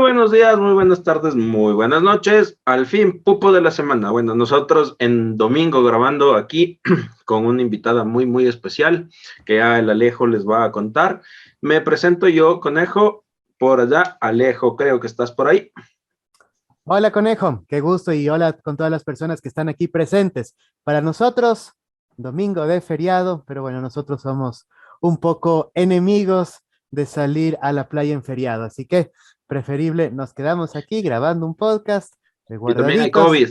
buenos días, muy buenas tardes, muy buenas noches. Al fin, pupo de la semana. Bueno, nosotros en domingo grabando aquí con una invitada muy especial que ya el Alejo les va a contar. Me presento yo, Conejo, por allá. Alejo, creo que estás por ahí. Hola Conejo, qué gusto y hola con todas las personas que están aquí presentes. Para nosotros, domingo de feriado, pero bueno, nosotros somos un poco enemigos de salir a la playa en feriado, así que preferible nos quedamos aquí grabando un podcast de Y también hay guardaditos. COVID.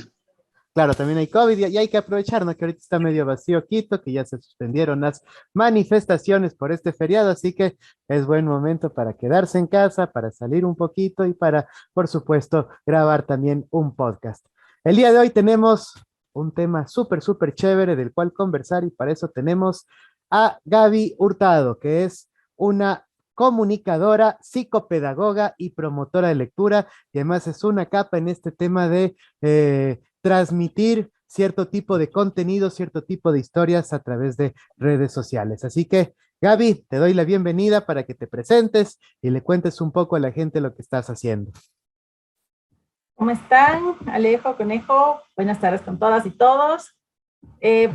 Claro, también hay COVID y hay que aprovechar, ¿no? Que ahorita está medio vacío Quito, que ya se suspendieron las manifestaciones por este feriado, así que es buen momento para quedarse en casa, para salir un poquito y para, por supuesto, grabar también un podcast. El día de hoy tenemos un tema súper chévere del cual conversar y para eso tenemos a Gaby Hurtado, que es una comunicadora, psicopedagoga y promotora de lectura, y además es una capa en este tema de transmitir cierto tipo de contenido, cierto tipo de historias a través de redes sociales. Así que, Gaby, te doy la bienvenida para que te presentes y le cuentes un poco a la gente lo que estás haciendo. ¿Cómo están? Alejo, Conejo, buenas tardes con todas y todos.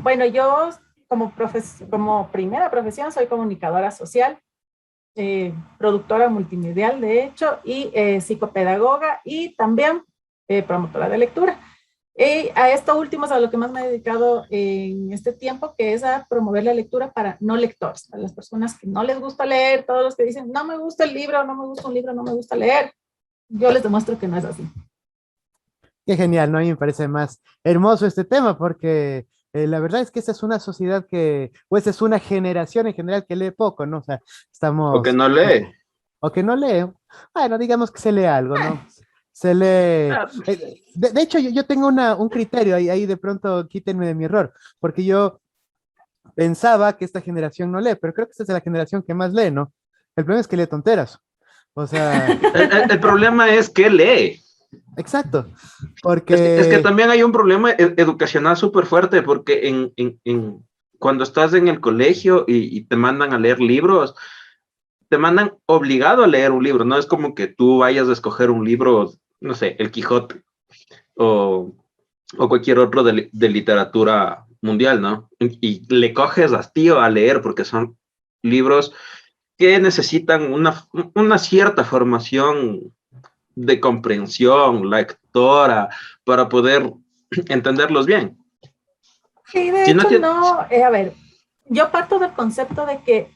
Bueno, yo como primera profesión soy comunicadora social, productora multimedial de hecho, y psicopedagoga y también promotora de lectura. Y a esto último es a lo que más me he dedicado en este tiempo, que es a promover la lectura para no lectores, para las personas que no les gusta leer, todos los que dicen, no me gusta el libro, no me gusta un libro, no me gusta leer. Yo les demuestro que no es así. Qué genial, ¿no? A mí me parece más hermoso este tema porque la verdad es que esta es una sociedad que, o esta es una generación en general que lee poco, ¿no? O sea, O que estamos, no lee. o que no lee, bueno, digamos que se lee algo, ¿no? Se lee. Ah, De hecho, yo tengo un criterio, ahí de pronto quítenme de mi error, porque yo pensaba que esta generación no lee, pero creo que esta es la generación que más lee, ¿no? El problema es que lee tonteras. O sea, el problema es que lee. exacto, Es que porque, también hay un problema educacional súper fuerte porque cuando estás en el colegio y te mandan a leer libros, te mandan obligado a leer un libro. No es como que tú vayas a escoger un libro, no sé, El Quijote o, o cualquier otro de literatura mundial, ¿no? Y le coges hastío a leer porque son libros que necesitan una cierta formación de comprensión lectora para poder entenderlos bien. Sí, de Si no hecho tiene, no, a ver, yo parto del concepto de que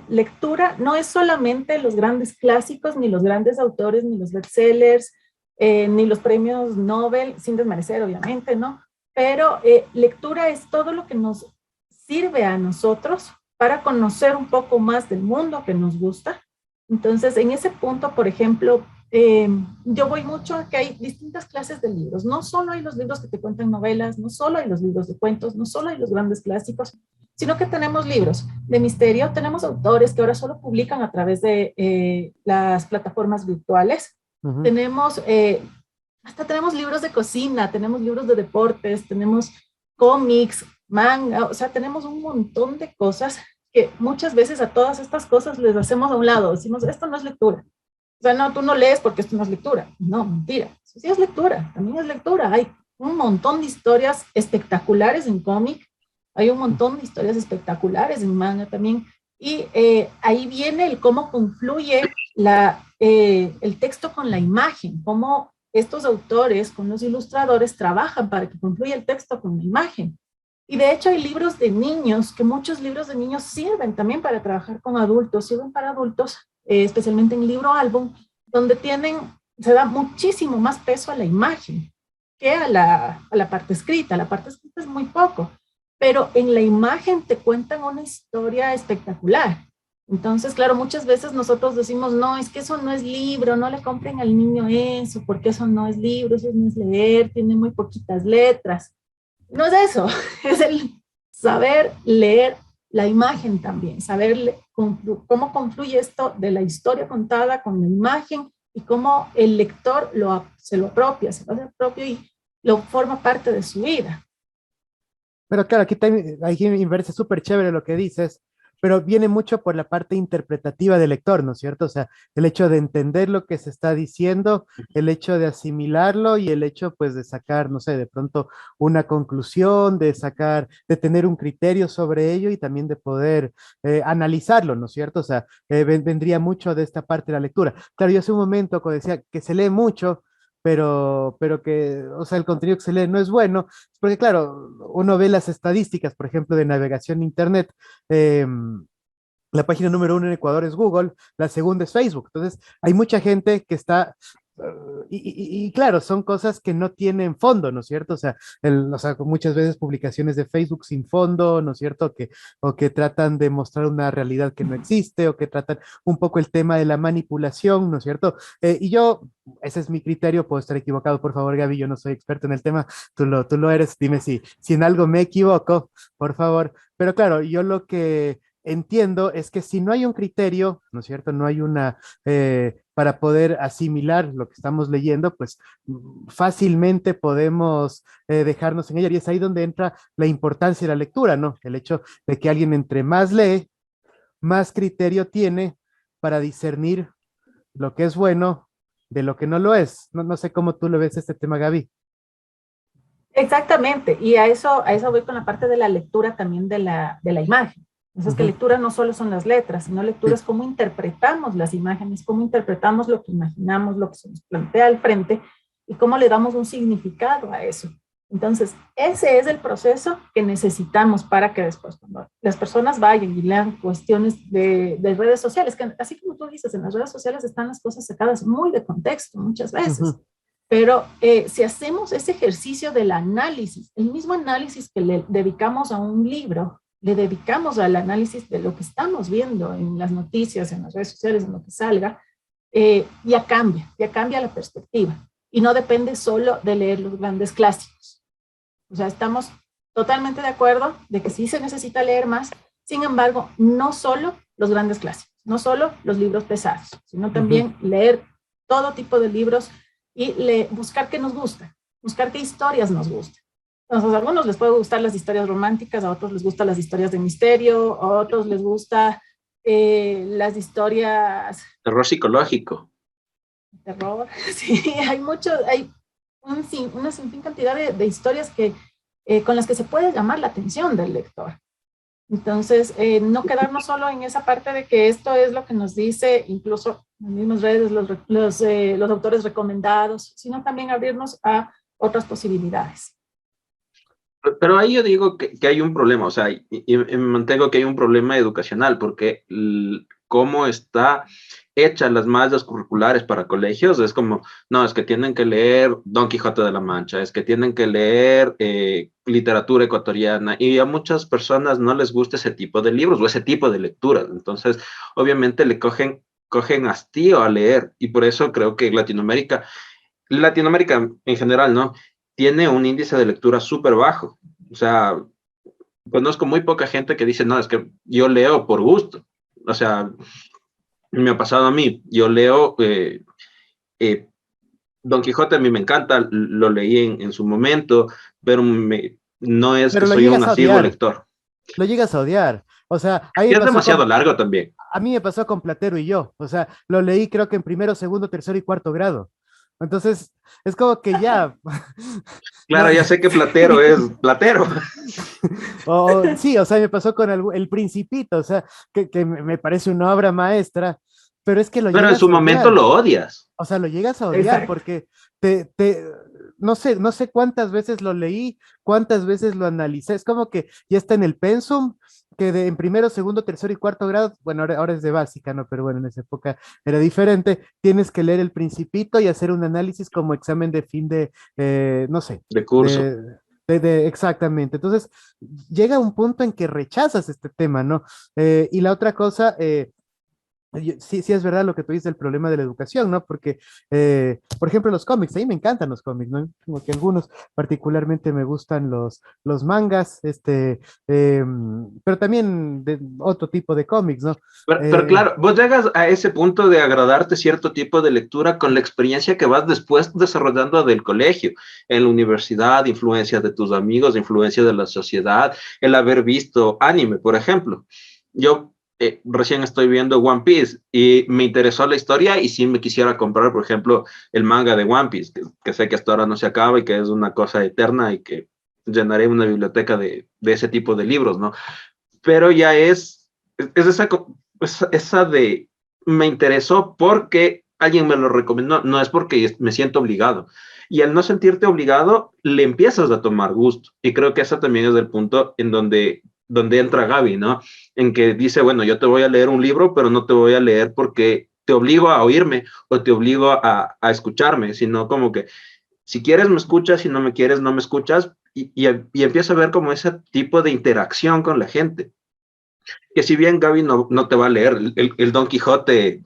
lectura no es solamente los grandes clásicos, ni los grandes autores, ni los bestsellers, ni los premios Nobel, sin desmerecer, obviamente, ¿no? Pero lectura es todo lo que nos sirve a nosotros para conocer un poco más del mundo que nos gusta. Entonces, en ese punto, por ejemplo, yo voy mucho a que hay distintas clases de libros. No solo hay los libros que te cuentan novelas, no solo hay los libros de cuentos, no solo hay los grandes clásicos, sino que tenemos libros de misterio, tenemos autores que ahora solo publican a través de las plataformas virtuales. ujú. Tenemos, hasta tenemos libros de cocina, tenemos libros de deportes, tenemos cómics, manga, o sea, tenemos un montón de cosas que muchas veces a todas estas cosas les hacemos a un lado. Decimos, esto no es lectura. O sea, no, tú no lees porque esto no es lectura. No, mentira. Eso sí es lectura, también es lectura. Hay un montón de historias espectaculares en cómic, hay un montón de historias espectaculares en manga también. Y ahí viene el cómo confluye el texto con la imagen, cómo estos autores con los ilustradores trabajan para que confluya el texto con la imagen. Y de hecho hay libros de niños, que muchos libros de niños sirven también para trabajar con adultos, sirven para adultos, especialmente en libro álbum, donde se da muchísimo más peso a la imagen que a la parte escrita. La parte escrita es muy poco, pero en la imagen te cuentan una historia espectacular. Entonces, claro, muchas veces nosotros decimos, no, es que eso no es libro, no le compren al niño eso, porque eso no es libro, eso no es leer, tiene muy poquitas letras. No es eso, es el saber leer la imagen también, saber cómo confluye esto de la historia contada con la imagen y cómo el lector se lo apropia, se lo hace propio y lo forma parte de su vida. Pero claro, aquí me parece súper chévere lo que dices, pero viene mucho por la parte interpretativa del lector, ¿no es cierto? O sea, el hecho de entender lo que se está diciendo, el hecho de asimilarlo y el hecho, pues, de sacar, no sé, de pronto una conclusión, de sacar, de tener un criterio sobre ello y también de poder analizarlo, ¿no es cierto? O sea, vendría mucho de esta parte de la lectura. Claro, yo hace un momento cuando decía que se lee mucho, pero que, o sea, el contenido que se lee no es bueno, porque claro, uno ve las estadísticas, por ejemplo, de navegación en Internet. eh, la página número uno en Ecuador es Google, la segunda es Facebook. Entonces, hay mucha gente que está, y claro, son cosas que no tienen fondo, ¿no es cierto? O sea, muchas veces publicaciones de Facebook sin fondo, ¿no es cierto? O que tratan de mostrar una realidad que no existe, o que tratan un poco el tema de la manipulación, ¿no es cierto? Y yo, ese es mi criterio, puedo estar equivocado, por favor, Gaby, yo no soy experto en el tema, tú lo eres, dime si en algo me equivoco, por favor. Pero claro, yo lo que entiendo es que si no hay un criterio, ¿no es cierto? No hay una, para poder asimilar lo que estamos leyendo, pues fácilmente podemos dejarnos en ella. Y es ahí donde entra la importancia de la lectura, ¿no? El hecho de que alguien entre más lee, más criterio tiene para discernir lo que es bueno de lo que no lo es. No sé cómo tú lo ves este tema, Gaby. Exactamente, y a eso voy con la parte de la lectura también de la imagen. Entonces, que Ujú. lectura no solo son las letras, sino lectura Sí. es cómo interpretamos las imágenes, cómo interpretamos lo que imaginamos, lo que se nos plantea al frente y cómo le damos un significado a eso. Entonces, ese es el proceso que necesitamos para que después, cuando las personas vayan y lean cuestiones de redes sociales, que así como tú dices, en las redes sociales están las cosas sacadas muy de contexto muchas veces. Ujú. Pero si hacemos ese ejercicio del análisis, el mismo análisis que le dedicamos a un libro, le dedicamos al análisis de lo que estamos viendo en las noticias, en las redes sociales, en lo que salga, ya cambia la perspectiva. Y no depende solo de leer los grandes clásicos. O sea, estamos totalmente de acuerdo de que sí se necesita leer más, sin embargo, no solo los grandes clásicos, no solo los libros pesados, sino Ujú. también leer todo tipo de libros y buscar qué nos gusta, buscar qué historias nos gustan. Entonces, a algunos les puede gustar las historias románticas, a otros les gustan las historias de misterio, a otros les gusta las historias Terror psicológico. de terror. Sí, hay mucho, hay una sin cantidad de historias con las que se puede llamar la atención del lector. Entonces, no quedarnos solo en esa parte de que esto es lo que nos dice incluso en las mismas redes los autores recomendados, sino también abrirnos a otras posibilidades. Pero ahí yo digo que hay un problema, o sea, y me mantengo que hay un problema educacional, porque cómo está hecha las mallas curriculares para colegios, es como, no, es que tienen que leer Don Quijote de la Mancha, es que tienen que leer literatura ecuatoriana, y a muchas personas no les gusta ese tipo de libros o ese tipo de lecturas, entonces obviamente le cogen hastío a leer, y por eso creo que Latinoamérica en general, ¿no? Tiene un índice de lectura súper bajo. O sea, conozco muy poca gente que dice, no, es que yo leo por gusto. O sea, me ha pasado a mí. Yo leo eh, Don Quijote, a mí me encanta, lo leí en su momento, pero no es que Pero soy un asiduo lector. lo llegas a odiar. O sea, ahí Y me es pasó demasiado con, largo también. a mí me pasó con Platero y yo. O sea, lo leí creo que en primero, segundo, tercero y cuarto grado. Entonces, es como que ya, no, Claro, ya sé que Platero es Platero. sí, o sea, me pasó con el Principito, o sea, que me parece una obra maestra, pero es que lo Pero en llegas su a momento odiar. lo odias. O sea, lo llegas a odiar Exacto. porque te, te, no sé cuántas veces lo leí, cuántas veces lo analicé. Es como que ya está en el pensum, que en primero, segundo, tercero y cuarto grado, bueno, ahora es de básica, ¿no? Pero bueno, en esa época era diferente. Tienes que leer el Principito y hacer un análisis como examen de fin de, no sé, De curso. de... exactamente. Entonces, llega un punto en que rechazas este tema, ¿no? Y la otra cosa, sí, sí es verdad lo que tú dices del problema de la educación, ¿no? Porque, por ejemplo, los cómics, a mí me encantan los cómics, ¿no? Como que algunos particularmente me gustan los mangas, pero también de otro tipo de cómics, ¿no? Pero Eh, claro, vos llegas a ese punto de agradarte cierto tipo de lectura con la experiencia que vas después desarrollando del colegio, en la universidad, influencia de tus amigos, influencia de la sociedad, el haber visto anime, por ejemplo. Yo recién estoy viendo One Piece y me interesó la historia y sí me quisiera comprar, por ejemplo, el manga de One Piece, que sé que hasta ahora no se acaba y que es una cosa eterna y que llenaré una biblioteca de ese tipo de libros, ¿no? Pero ya es esa de, me interesó porque alguien me lo recomendó, no es porque me siento obligado. Y al no sentirte obligado, le empiezas a tomar gusto. Y creo que ese también es el punto en donde entra Gaby, ¿no? En que dice, bueno, yo te voy a leer un libro, pero no te voy a leer porque te obligo a oírme o te obligo a escucharme, sino como que si quieres me escuchas, si no me quieres no me escuchas, y empiezo a ver como ese tipo de interacción con la gente. Que si bien Gaby no te va a leer el Don Quijote,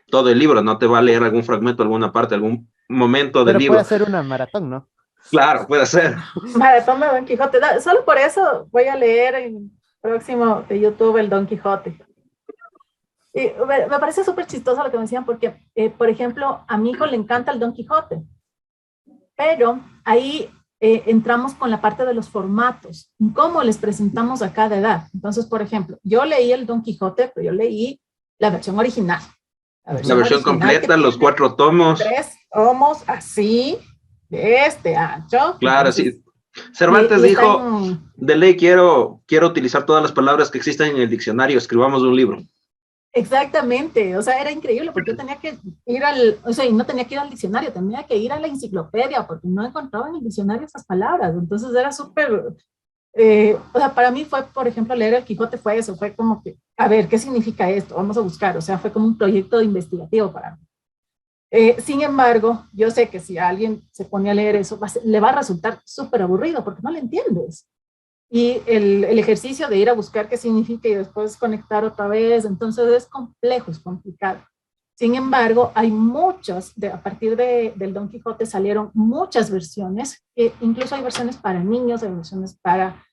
todo el libro, no te va a leer algún fragmento, alguna parte, algún momento del Pero puede libro. hacer una maratón, ¿no? Claro, puede ser. Maratón de Don Quijote. Solo por eso voy a leer en próximo de YouTube el Don Quijote. Y me parece súper chistoso lo que me decían porque, por ejemplo, a mi hijo le encanta el Don Quijote, pero ahí entramos con la parte de los formatos, cómo les presentamos a cada edad. Entonces, por ejemplo, yo leí el Don Quijote, pero yo leí la versión original. La versión completa, los 4 tomos. 3 tomos así, de este ancho. Claro, Entonces, sí. Cervantes dijo, en... de ley quiero utilizar todas las palabras que existen en el diccionario, escribamos un libro. Exactamente, o sea, era increíble porque yo tenía que ir o sea, y no tenía que ir al diccionario, tenía que ir a la enciclopedia porque no encontraba en el diccionario esas palabras, entonces era súper, o sea, para mí fue, por ejemplo, leer el Quijote fue eso, fue como que, a ver, ¿qué significa esto? Vamos a buscar, o sea, fue como un proyecto investigativo para mí. Sin embargo, yo sé que si alguien se pone a leer eso, le va a resultar súper aburrido porque no le entiendes. Y el ejercicio de ir a buscar qué significa y después conectar otra vez, entonces es complejo, es complicado. Sin embargo, hay muchos, a partir del Don Quijote salieron muchas versiones, incluso hay versiones para niños, hay versiones para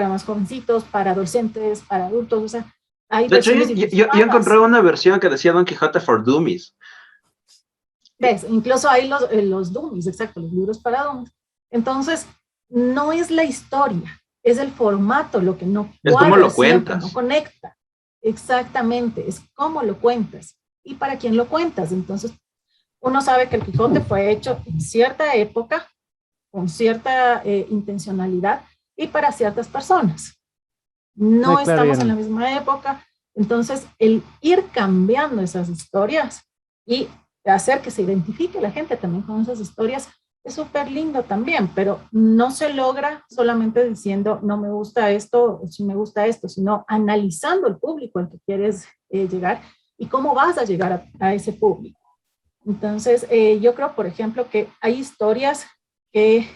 más jovencitos, para adolescentes, para adultos, o sea, hay De hecho, versiones yo encontré ilustradas. una versión que decía Don Quijote for Dummies. ¿Ves? Incluso hay los dummies, exacto, los libros para dummies. Entonces, no es la historia, es el formato lo que no Es como cuadra lo siempre, no cuentas. conecta. Exactamente, es cómo lo cuentas y para quién lo cuentas. Entonces, uno sabe que el Quijote fue hecho en cierta época, con cierta intencionalidad y para ciertas personas. No, No claro, estamos en la misma época, entonces el ir cambiando esas historias y hacer que se identifique la gente también con esas historias es súper lindo también, pero no se logra solamente diciendo no me gusta esto o si me gusta esto, sino analizando el público al que quieres llegar y cómo vas a llegar a ese público. Entonces, yo creo, por ejemplo, que hay historias que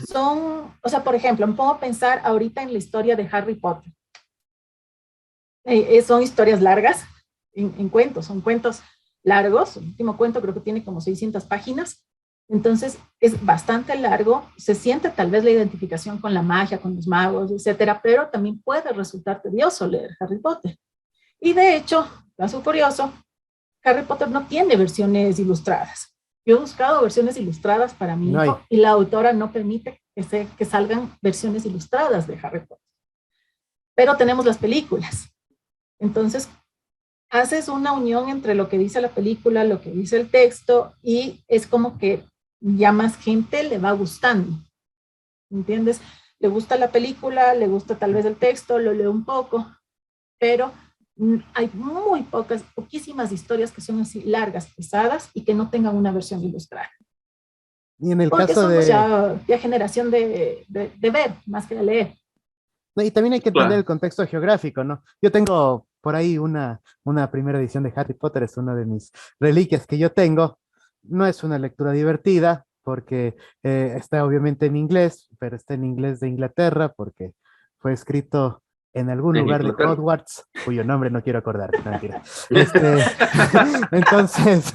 son, o sea, por ejemplo, me pongo a pensar ahorita en la historia de Harry Potter. Son historias largas en cuentos, son cuentos largos. El último cuento creo que tiene como 600 páginas. Entonces es bastante largo, se siente tal vez la identificación con la magia, con los magos, etcétera, pero también puede resultar tedioso leer Harry Potter. Y de hecho, caso curioso, Harry Potter no tiene versiones ilustradas. Yo he buscado versiones ilustradas para mi no hay. hijo y la autora no permite que salgan versiones ilustradas de Harry Potter. Pero tenemos las películas. Entonces, haces una unión entre lo que dice la película, lo que dice el texto, y es como que ya más gente le va gustando. ¿Entiendes? Le gusta la película, le gusta tal vez el texto, lo lee un poco, pero hay muy poquísimas historias que son así largas, pesadas y que no tengan una versión ilustrada. Y en el Porque caso somos de... ya generación de ver más que de leer. No, y también hay que entender Claro. el contexto geográfico, ¿no? Yo tengo por ahí una primera edición de Harry Potter, es una de mis reliquias que yo tengo. No es una lectura divertida porque está obviamente en inglés, pero está en inglés de Inglaterra porque fue escrito en algún En lugar de Inglaterra. Hogwarts, cuyo nombre no quiero acordar, no, mentira. Entonces,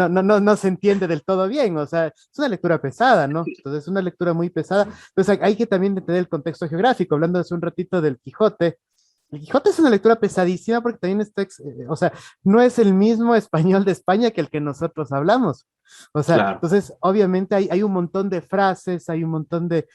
no se entiende del todo bien, o sea, es una lectura pesada, ¿no? Entonces, es una lectura muy pesada. Entonces, hay que también entender el contexto geográfico, hablando hace un ratito del Quijote. El Quijote es una lectura pesadísima porque también está, o sea, no es el mismo español de España que el que nosotros hablamos. O sea, Claro. entonces, obviamente hay un montón de frases, hay un montón de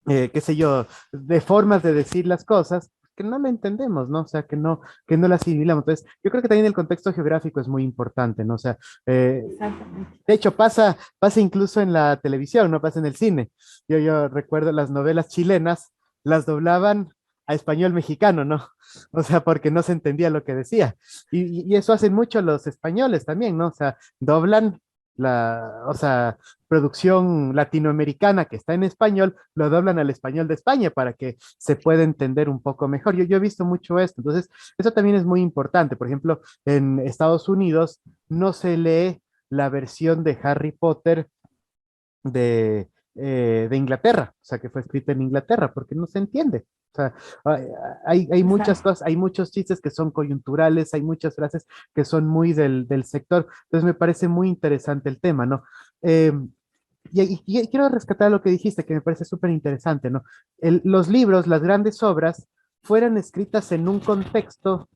qué sé yo, de formas de decir las cosas que no lo entendemos, ¿no? O sea, que no las asimilamos. Entonces, yo creo que también el contexto geográfico es muy importante, ¿no? O sea, Exactamente. de hecho, pasa incluso en la televisión, no pasa en el cine. Yo recuerdo las novelas chilenas, las doblaban a español mexicano, ¿no? O sea, porque no se entendía lo que decía. Y eso hacen mucho los españoles también, ¿no? O sea, doblan o sea, producción latinoamericana que está en español, lo doblan al español de España para que se pueda entender un poco mejor. Yo he visto mucho esto, entonces eso también es muy importante. Por ejemplo, en Estados Unidos no se lee la versión de Harry Potter de Inglaterra, o sea, que fue escrita en Inglaterra, porque no se entiende. O sea, hay, hay muchas Exacto. cosas, hay muchos chistes que son coyunturales, hay muchas frases que son muy del sector. Entonces me parece muy interesante el tema, ¿no? Eh, y quiero rescatar lo que dijiste, que me parece súper interesante, ¿no? Los libros, las grandes obras, fueran escritas en un contexto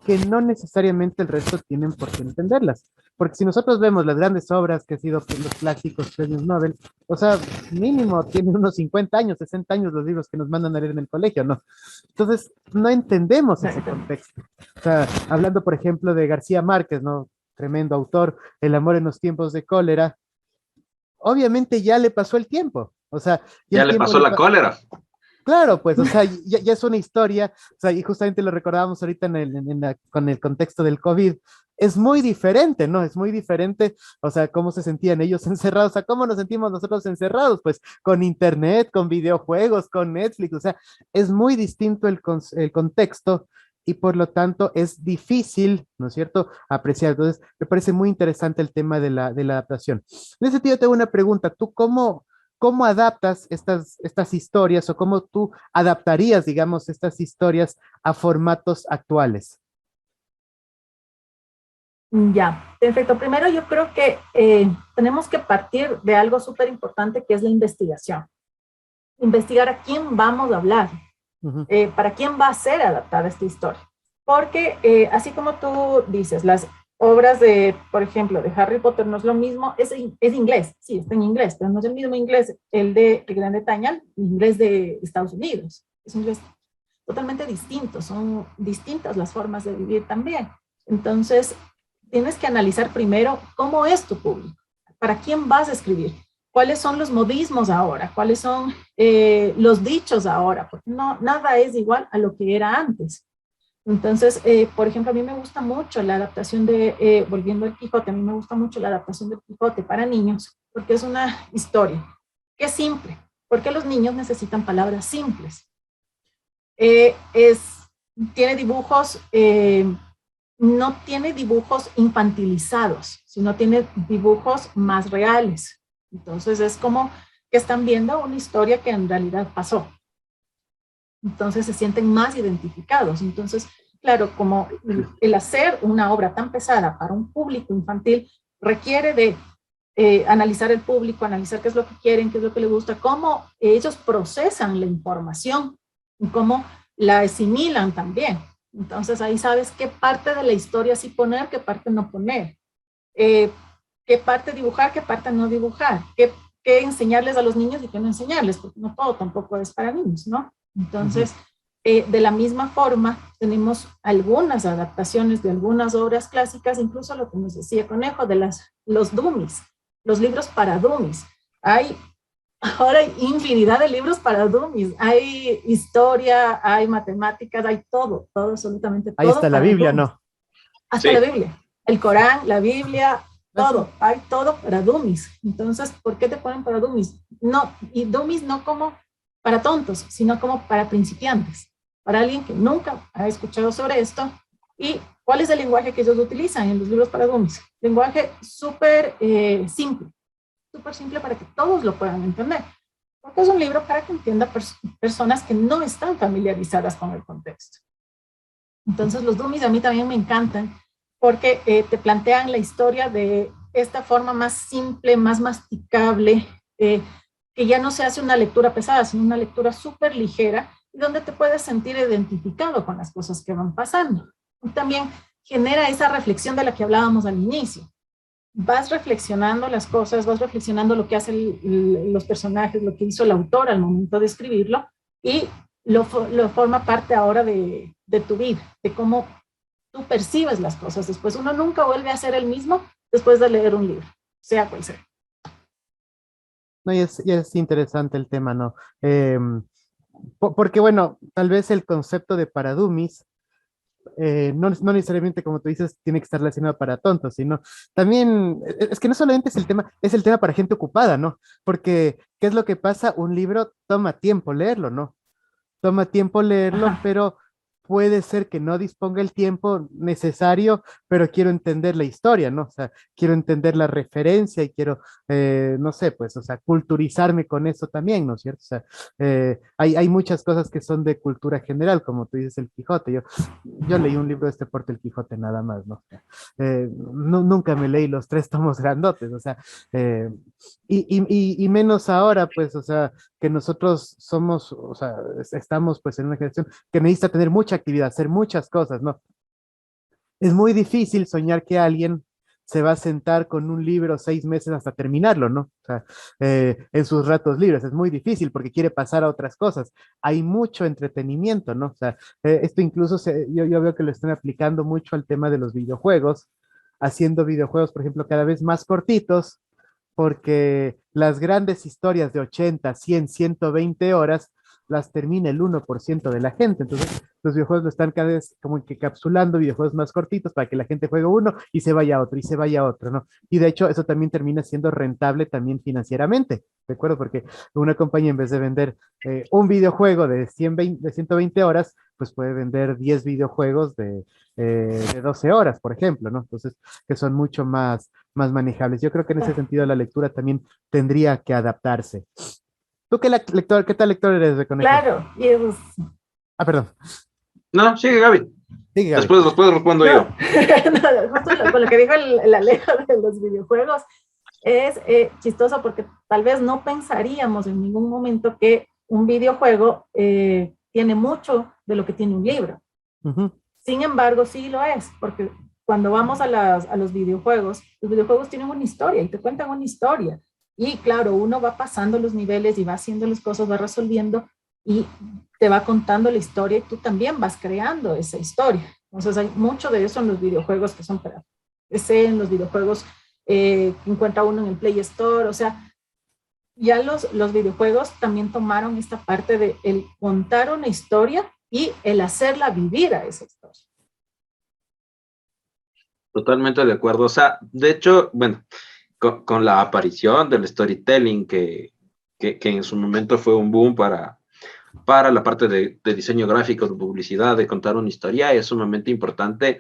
que no necesariamente el resto tienen por qué entenderlas. Porque si nosotros vemos las grandes obras que han sido pues, los clásicos premios Nobel, o sea, mínimo tienen unos 50 años, 60 años los libros que nos mandan a leer en el colegio, ¿no? Entonces, no entendemos ese Exactamente. contexto. O sea, hablando, por ejemplo, de García Márquez, ¿no? Tremendo autor, El amor en los tiempos de cólera, obviamente ya le pasó el tiempo. O sea, ya Ya el le tiempo pasó le la pasó. cólera. Claro, pues, o sea, ya es una historia, o sea, y justamente lo recordábamos ahorita con el contexto del COVID. Es muy diferente, ¿no? Es muy diferente, o sea, cómo se sentían ellos encerrados, o sea, cómo nos sentimos nosotros encerrados, pues, con internet, con videojuegos, con Netflix, o sea, es muy distinto el contexto y por lo tanto es difícil, ¿no es cierto?, apreciar. Entonces, me parece muy interesante el tema de la adaptación. En ese sentido, tengo una pregunta, ¿tú cómo adaptas estas historias o cómo tú adaptarías, digamos, estas historias a formatos actuales? Ya, perfecto. Primero yo creo que tenemos que partir de algo súper importante que es la investigación. Investigar a quién vamos a hablar, Ujú. para quién va a ser adaptada esta historia. Porque así como tú dices, las obras de, por ejemplo, de Harry Potter no es lo mismo, es inglés, sí, está en inglés, pero no es el mismo inglés el de Gran Bretaña, el inglés de Estados Unidos. Es un inglés totalmente distinto, son distintas las formas de vivir también. Entonces, tienes que analizar primero cómo es tu público, para quién vas a escribir, cuáles son los modismos ahora, cuáles son los dichos ahora, porque no, nada es igual a lo que era antes. Entonces, por ejemplo, a mí me gusta mucho la adaptación volviendo al Quijote, a mí me gusta mucho la adaptación del Quijote para niños, porque es una historia que es simple, porque los niños necesitan palabras simples. Eh, es, tiene dibujos, no tiene dibujos infantilizados, sino tiene dibujos más reales. Entonces es como que están viendo una historia que en realidad pasó. Entonces se sienten más identificados. Entonces, claro, como el hacer una obra tan pesada para un público infantil requiere de analizar el público, analizar qué es lo que quieren, qué es lo que les gusta, cómo ellos procesan la información y cómo la asimilan también. Entonces ahí sabes qué parte de la historia sí poner, qué parte no poner, eh, qué parte dibujar, qué parte no dibujar, qué enseñarles a los niños y qué no enseñarles, porque no todo tampoco es para niños, ¿no? Ujú. Entonces, de la misma forma, tenemos algunas adaptaciones de algunas obras clásicas, incluso lo que nos decía Conejo, de los dummies, los libros para dummies. Hay ahora hay infinidad de libros para dummies. Hay historia, hay matemáticas, hay todo, todo, absolutamente Ahí todo está la para Biblia, dummies. ¿no? Hasta la Sí, Biblia, el Corán, la Biblia, Ah, sí. todo, hay todo para dummies. Entonces, ¿por qué te ponen para dummies? No, y dummies no como para tontos, sino como para principiantes, para alguien que nunca ha escuchado sobre esto. ¿Y cuál es el lenguaje que ellos utilizan en los libros para dummies? Lenguaje súper simple para que todos lo puedan entender. Porque es un libro para que entienda personas que no están familiarizadas con el contexto. Entonces los dummies a mí también me encantan porque te plantean la historia de esta forma más simple, más masticable, que ya no se hace una lectura pesada, sino una lectura súper ligera, donde te puedes sentir identificado con las cosas que van pasando. Y también genera esa reflexión de la que hablábamos al inicio. vas reflexionando las cosas, vas reflexionando lo que hacen los personajes, lo que hizo el autor al momento de escribirlo, y lo forma parte ahora de tu vida, de cómo tú percibes las cosas. Después uno nunca vuelve a ser el mismo después de leer un libro, sea cual sea. No, y es interesante el tema, ¿no? Porque, bueno, tal vez el concepto de para dummies no necesariamente, como tú dices, tiene que estar relacionado para tontos, sino también, es que no solamente es el tema para gente ocupada, ¿no? Porque, ¿qué es lo que pasa? Un libro toma tiempo leerlo, ¿no? Toma tiempo leerlo, Ajá. pero puede ser que no disponga el tiempo necesario, pero quiero entender la historia, ¿no? O sea, quiero entender la referencia y quiero, no sé, pues, o sea, culturizarme con eso también, ¿no es cierto? O sea, hay muchas cosas que son de cultura general, como tú dices, el Quijote. Yo leí un libro de este porte, el Quijote, nada más, ¿no? Nunca me leí los tres tomos grandotes, o sea, eh, y menos ahora, pues, o sea, que nosotros somos, o sea, estamos pues en una generación que necesita tener mucha actividad, hacer muchas cosas, ¿no? Es muy difícil soñar que alguien se va a sentar con un libro 6 meses hasta terminarlo, ¿no? O sea, en sus ratos libres. Es muy difícil porque quiere pasar a otras cosas. Hay mucho entretenimiento, ¿no? O sea, esto incluso yo veo que lo están aplicando mucho al tema de los videojuegos, haciendo videojuegos, por ejemplo, cada vez más cortitos, porque las grandes historias de 80, 100, 120 horas las termina el 1% de la gente. Entonces, los videojuegos lo están cada vez como que capsulando videojuegos más cortitos para que la gente juegue uno y se vaya a otro y se vaya a otro, ¿no? Y de hecho, eso también termina siendo rentable también financieramente, ¿de acuerdo? Porque una compañía en vez de vender un videojuego de 120 horas, pues puede vender 10 videojuegos de 12 horas, por ejemplo, ¿no? Entonces, que son mucho más manejables. Yo creo que en ese sentido la lectura también tendría que adaptarse. ¿Tú qué tal lector eres de conejo? Claro, y es, Ah, perdón. No, sigue Gaby. Sigue, Gaby. Después respondo no, yo. no, justo con lo que dijo el Alejo de los videojuegos, es chistoso porque tal vez no pensaríamos en ningún momento que un videojuego tiene mucho de lo que tiene un libro. Ujú. Sin embargo, sí lo es, porque cuando vamos a los videojuegos tienen una historia y te cuentan una historia. Y claro, uno va pasando los niveles y va haciendo las cosas, va resolviendo y te va contando la historia y tú también vas creando esa historia. Entonces hay mucho de eso en los videojuegos que son para PC, en los videojuegos que encuentra uno en el Play Store. O sea, ya los videojuegos también tomaron esta parte de el contar una historia y el hacerla vivir a esa historia. Totalmente de acuerdo. O sea, de hecho, bueno, con la aparición del storytelling que en su momento fue un boom para la parte de diseño gráfico, de publicidad, de contar una historia, es sumamente importante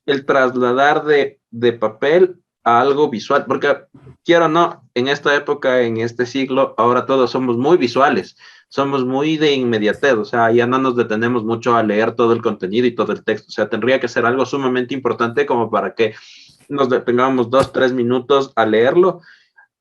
el trasladar de papel a algo visual, porque quiero o no, en esta época, en este siglo, ahora todos somos muy visuales, somos muy de inmediatez, o sea, ya no nos detenemos mucho a leer todo el contenido y todo el texto, o sea, tendría que ser algo sumamente importante como para que nos detengamos 2, 3 minutos a leerlo.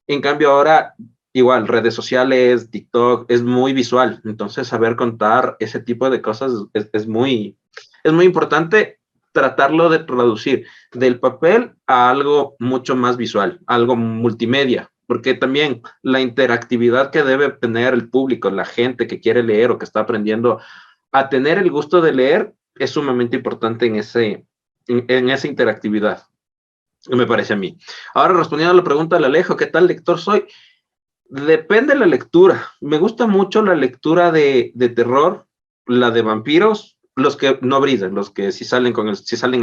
En cambio, ahora igual, redes sociales, TikTok, es muy visual. Entonces, saber contar ese tipo de cosas es muy importante tratarlo de traducir del papel a algo mucho más visual, algo multimedia, porque también la interactividad que debe tener el público, la gente que quiere leer o que está aprendiendo a tener el gusto de leer, es sumamente importante en esa interactividad, me parece a mí. Ahora, respondiendo a la pregunta del Alejo, ¿qué tal lector soy? Depende de la lectura. Me gusta mucho la lectura de terror, la de vampiros, los que no brillan, los que si salen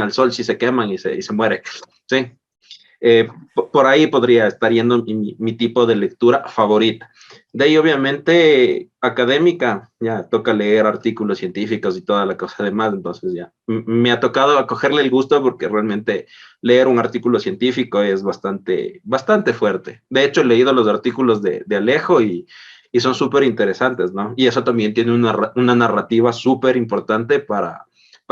al sol, si se queman y se mueren. Sí. Por ahí podría estar yendo mi tipo de lectura favorita. De ahí, obviamente, académica, ya toca leer artículos científicos y toda la cosa demás, entonces ya me ha tocado acogerle el gusto porque realmente leer un artículo científico es bastante fuerte. De hecho, he leído los artículos de Alejo y son súper interesantes, ¿no? Y eso también tiene una narrativa súper importante para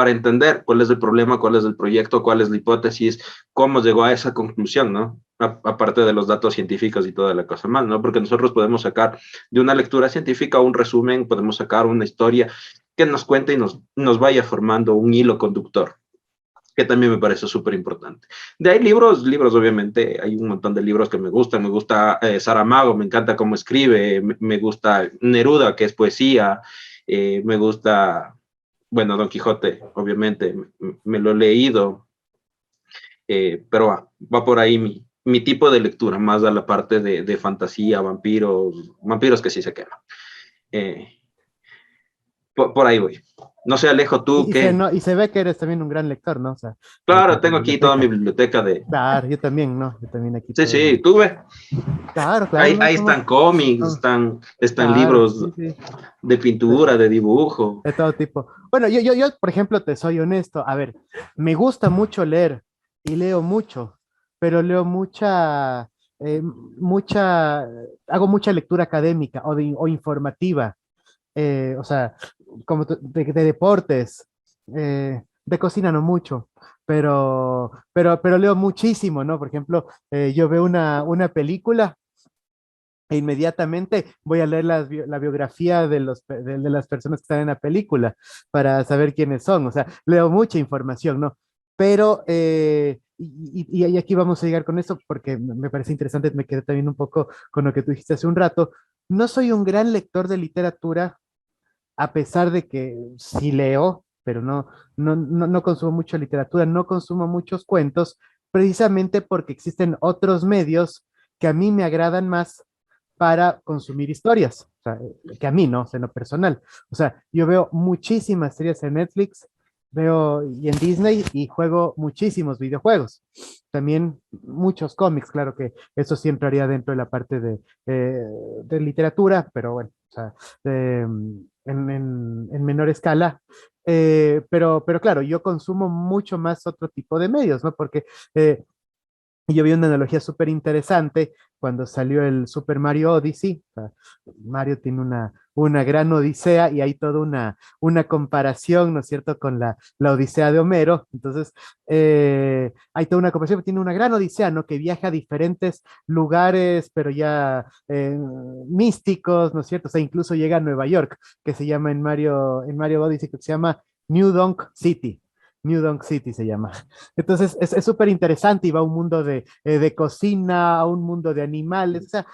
entender cuál es el problema, cuál es el proyecto, cuál es la hipótesis, cómo llegó a esa conclusión, ¿no? Aparte de los datos científicos y toda la cosa más, ¿no? Porque nosotros podemos sacar de una lectura científica un resumen, podemos sacar una historia que nos cuente y nos vaya formando un hilo conductor. que también me parece súper importante. De ahí libros obviamente, hay un montón de libros que me gusta Saramago, me encanta cómo escribe, me gusta Neruda, que es poesía, me gusta, bueno, Don Quijote, obviamente, me lo he leído, pero va por ahí mi tipo de lectura, más a la parte de fantasía, vampiros que sí se queman. Por ahí voy. No sé, Alejo, tú qué. Y se ve que eres también un gran lector, ¿no? O sea, Claro, con tu tengo aquí toda mi biblioteca. biblioteca de. Claro, yo también, ¿no? Yo también aquí Sí, todo el... sí, tú ves. Claro, claro, Ahí, no ahí somos... están cómics, no, están claro, libros sí, sí. de pintura, de dibujo. De todo tipo. Bueno, yo, por ejemplo, te soy honesto. A ver, me gusta mucho leer y leo mucho, pero leo hago mucha lectura académica o informativa. O sea, de deportes, de cocina no mucho, pero leo muchísimo, ¿no? Por ejemplo, yo veo una película e inmediatamente voy a leer la biografía de las personas que están en la película para saber quiénes son. O sea, leo mucha información, ¿no? Pero, y aquí vamos a llegar con eso porque me parece interesante, me quedé también un poco con lo que tú dijiste hace un rato. No soy un gran lector de literatura, a pesar de que sí leo, pero no consumo mucha literatura, no consumo muchos cuentos, precisamente porque existen otros medios que a mí me agradan más para consumir historias, o sea, que a mí, ¿no? O sea, en lo personal. O sea, yo veo muchísimas series en Netflix, veo y en Disney y juego muchísimos videojuegos. También muchos cómics, claro que eso siempre haría dentro de la parte de literatura, pero bueno, o sea, en menor escala. Pero claro, yo consumo mucho más otro tipo de medios, ¿no? Porque yo vi una analogía súper interesante cuando salió el Super Mario Odyssey. O sea, Mario tiene una gran odisea y hay toda una comparación, ¿no es cierto?, con la Odisea de Homero. Entonces, hay toda una comparación, tiene una gran odisea, ¿no?, que viaja a diferentes lugares, pero ya místicos, ¿no es cierto? O sea, incluso llega a Nueva York, que se llama en Mario Odyssey, que se llama New Donk City. New Donk City se llama. Entonces es súper interesante y va a un mundo de cocina, a un mundo de animales, o sea,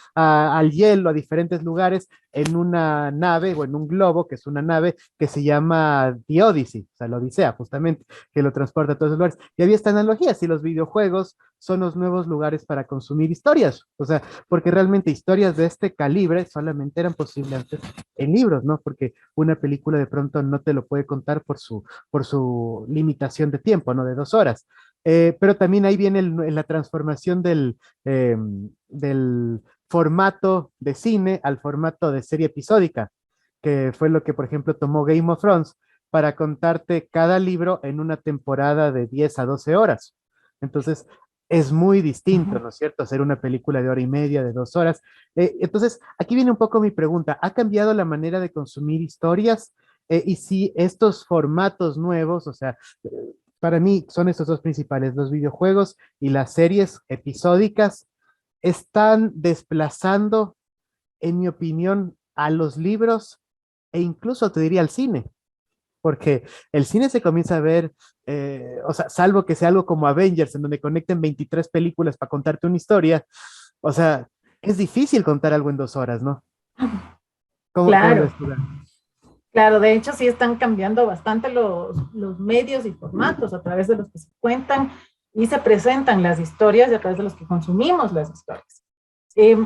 al hielo, a diferentes lugares, en una nave o en un globo, que es una nave que se llama The Odyssey, o sea, la Odisea, justamente, que lo transporta a todos los lugares. Y había esta analogía, si los videojuegos son los nuevos lugares para consumir historias, o sea, porque realmente historias de este calibre solamente eran posibles antes en libros, ¿no? Porque una película de pronto no te lo puede contar por su limitación de tiempo, ¿no? De 2 horas. Pero también ahí viene la transformación del formato de cine al formato de serie episódica, que fue lo que, por ejemplo, tomó Game of Thrones para contarte cada libro en una temporada de 10 a 12 horas. Entonces, es muy distinto, ¿no es cierto?, hacer una película de hora y media, de 2 horas. Entonces, aquí viene un poco mi pregunta. ¿Ha cambiado la manera de consumir historias? Y si estos formatos nuevos, o sea, para mí son estos dos principales, los videojuegos y las series episódicas, están desplazando, en mi opinión, a los libros e incluso te diría al cine, porque el cine se comienza a ver, o sea, salvo que sea algo como Avengers, en donde conecten 23 películas para contarte una historia, o sea, es difícil contar algo en 2 horas, ¿no? ¿Cómo lo Claro, ves tú, Dan? claro, de hecho sí están cambiando bastante los medios y formatos a través de los que se cuentan y se presentan las historias y a través de los que consumimos las historias. Eh,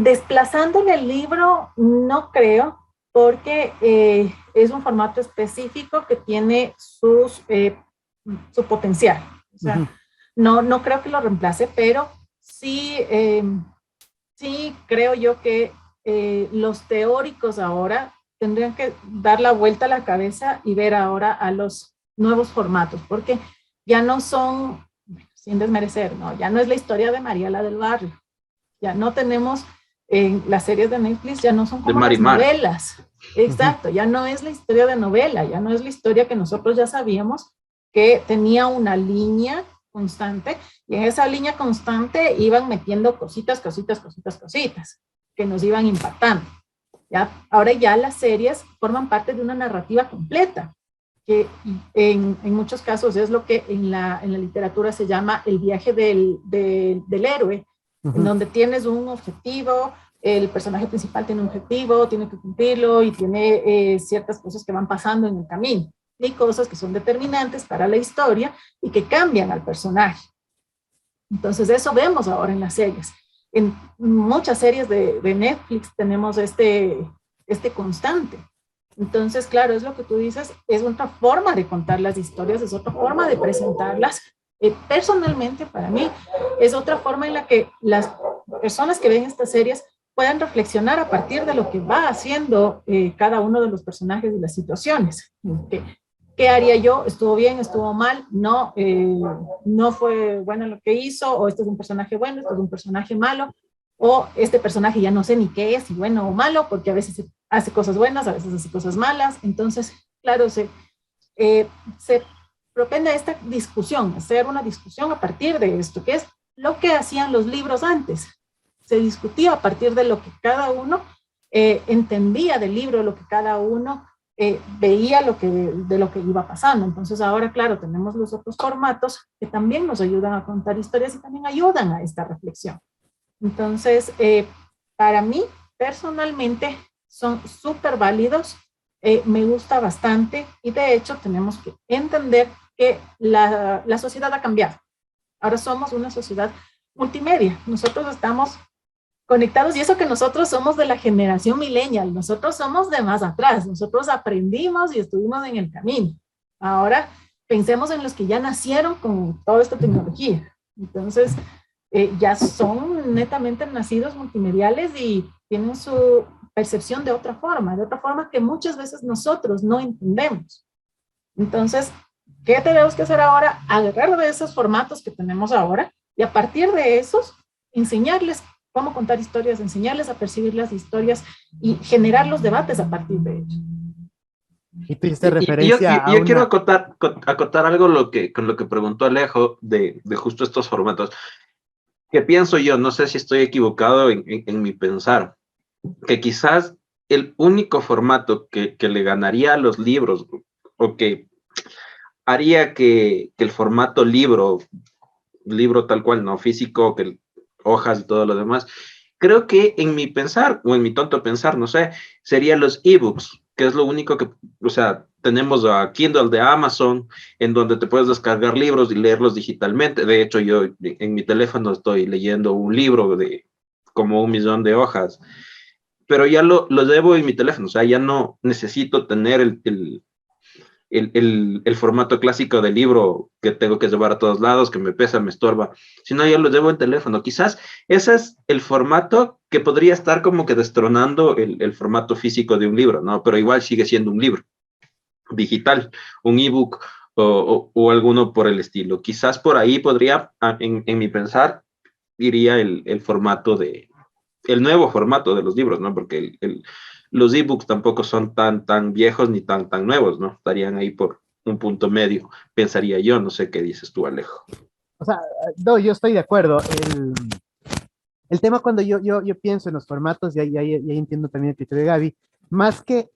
Desplazándole el libro, no creo, porque es un formato específico que tiene su potencial. O sea, Ujú. no creo que lo reemplace, pero sí, sí creo yo que los teóricos ahora tendrían que dar la vuelta a la cabeza y ver ahora a los nuevos formatos, porque ya no son, sin desmerecer, no, ya no es la historia de María la del barrio, ya no tenemos en las series de Netflix, ya no son De como las Marimar. novelas. Ujú. Exacto, ya no es la historia de novela, ya no es la historia que nosotros ya sabíamos que tenía una línea constante y en esa línea constante iban metiendo cositas, cositas, cositas, cositas que nos iban impactando. ¿Ya? Ahora ya las series forman parte de una narrativa completa. que en muchos casos es lo que en la literatura se llama el viaje del héroe, en donde tienes un objetivo, el personaje principal tiene un objetivo, tiene que cumplirlo y tiene ciertas cosas que van pasando en el camino y cosas que son determinantes para la historia y que cambian al personaje. Entonces eso vemos ahora en las series. En muchas series de Netflix tenemos este constante. Entonces, claro, es lo que tú dices, es otra forma de contar las historias, es otra forma de presentarlas. Personalmente, para mí, es otra forma en la que las personas que ven estas series puedan reflexionar a partir de lo que va haciendo cada uno de los personajes y las situaciones. ¿Qué haría yo? ¿Estuvo bien? ¿Estuvo mal? No, no fue bueno lo que hizo, o este es un personaje bueno, este es un personaje malo, o este personaje ya no sé ni qué es, si bueno o malo, porque a veces hace cosas buenas, a veces hace cosas malas. Entonces, claro, se propende a esta discusión, hacer una discusión a partir de esto, que es lo que hacían los libros antes. Se discutía a partir de lo que cada uno entendía del libro, lo que cada uno veía de lo que iba pasando. Entonces ahora, claro, tenemos los otros formatos que también nos ayudan a contar historias y también ayudan a esta reflexión. Entonces, para mí, personalmente, son súper válidos, me gusta bastante y de hecho tenemos que entender que la sociedad ha cambiado. Ahora somos una sociedad multimedia. Nosotros estamos conectados y eso que nosotros somos de la generación millennial, nosotros somos de más atrás, nosotros aprendimos y estuvimos en el camino. Ahora pensemos en los que ya nacieron con toda esta tecnología. Entonces, ya son netamente nacidos multimediales y tienen su percepción de otra forma que muchas veces nosotros no entendemos. Entonces, ¿qué tenemos que hacer ahora? Agarrar de esos formatos que tenemos ahora y a partir de esos, enseñarles cómo contar historias, enseñarles a percibir las historias y generar los debates a partir de ello. Y tú hiciste referencia yo quiero acotar algo con lo que preguntó Alejo de justo estos formatos. Que pienso yo, no sé si estoy equivocado en mi pensar, que quizás el único formato que le ganaría a los libros o que haría que el formato libro tal cual, no físico, que hojas y todo lo demás, creo que en mi pensar, o en mi tonto pensar, no sé, serían los ebooks, que es lo único que, o sea, tenemos a Kindle de Amazon, en donde te puedes descargar libros y leerlos digitalmente. De hecho, yo en mi teléfono estoy leyendo un libro de como 1 millón de hojas, pero ya lo llevo en mi teléfono, o sea, ya no necesito tener el formato clásico del libro que tengo que llevar a todos lados, que me pesa, me estorba, sino yo lo llevo en teléfono. Quizás ese es el formato que podría estar como que destronando el formato físico de un libro, ¿no? Pero igual sigue siendo un libro digital, un ebook o alguno por el estilo. Quizás por ahí podría, en mi pensar, iría el formato el nuevo formato de los libros, ¿no? Porque los ebooks tampoco son tan viejos ni tan nuevos, ¿no? Estarían ahí por un punto medio, pensaría yo, no sé qué dices tú, Alejo. O sea, no, yo estoy de acuerdo. El tema cuando yo pienso en los formatos, y ahí entiendo también el criterio de Gaby, más que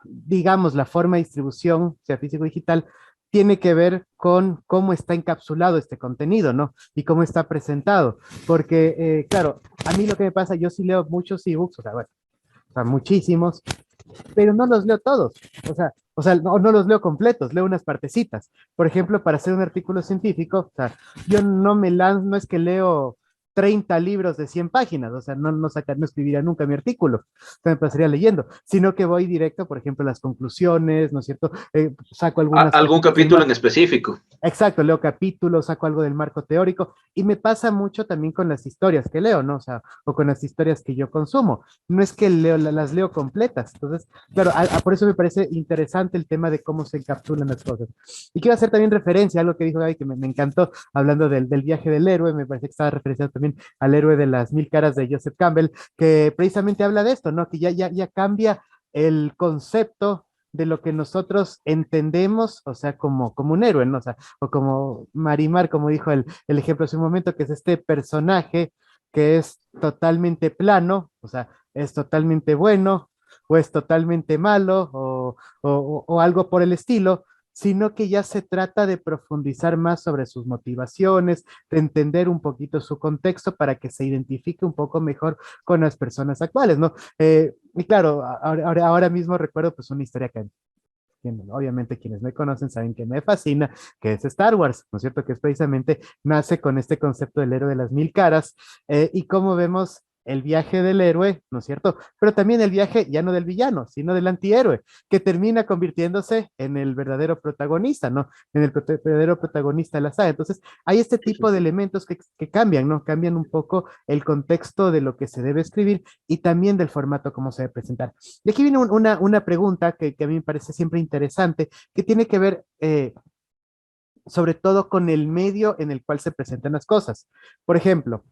digamos, la forma de distribución, sea físico o digital, tiene que ver con cómo está encapsulado este contenido, ¿no? Y cómo está presentado. Porque, claro, a mí lo que me pasa, yo sí leo muchos ebooks, o sea, bueno, o sea, muchísimos, pero no los leo todos. No los leo completos, leo unas partecitas. Por ejemplo, para hacer un artículo científico, o sea, yo no me lanzo, no es que leo 30 libros de 100 páginas, o sea, no escribiría nunca mi artículo, me pasaría leyendo, sino que voy directo, por ejemplo, a las conclusiones, ¿no es cierto? Saco algunas... ¿Algún capítulo en específico? Exacto, leo capítulos, saco algo del marco teórico, y me pasa mucho también con las historias que leo, ¿no? O sea, o con las historias que yo consumo. No es que las leo completas. Entonces, claro, por eso me parece interesante el tema de cómo se encapsulan las cosas. Y quiero hacer también referencia a algo que dijo Gaby, que me encantó, hablando del viaje del héroe, me parece que estaba referenciando también al héroe de las 1000 caras de Joseph Campbell, que precisamente habla de esto, ¿no? Que ya cambia el concepto de lo que nosotros entendemos, o sea, como un héroe, ¿no? O sea, o como Marimar, como dijo el ejemplo hace un momento, que es este personaje que es totalmente plano, o sea, es totalmente bueno, o es totalmente malo, o algo por el estilo, sino que ya se trata de profundizar más sobre sus motivaciones, de entender un poquito su contexto para que se identifique un poco mejor con las personas actuales, ¿no? Y claro, ahora mismo recuerdo pues una historia que obviamente quienes me conocen saben que me fascina, que es Star Wars, ¿no es cierto? Que es precisamente, nace con este concepto del héroe de las mil caras, y cómo vemos el viaje del héroe, ¿no es cierto? Pero también el viaje ya no del villano, sino del antihéroe, que termina convirtiéndose en el verdadero protagonista, ¿no? En el verdadero protagonista de la saga. Entonces, hay este Sí, sí, tipo de sí. elementos que cambian, ¿no? Cambian un poco el contexto de lo que se debe escribir y también del formato como se debe presentar. Y aquí viene una pregunta que a mí me parece siempre interesante, que tiene que ver sobre todo con el medio en el cual se presentan las cosas. Por ejemplo,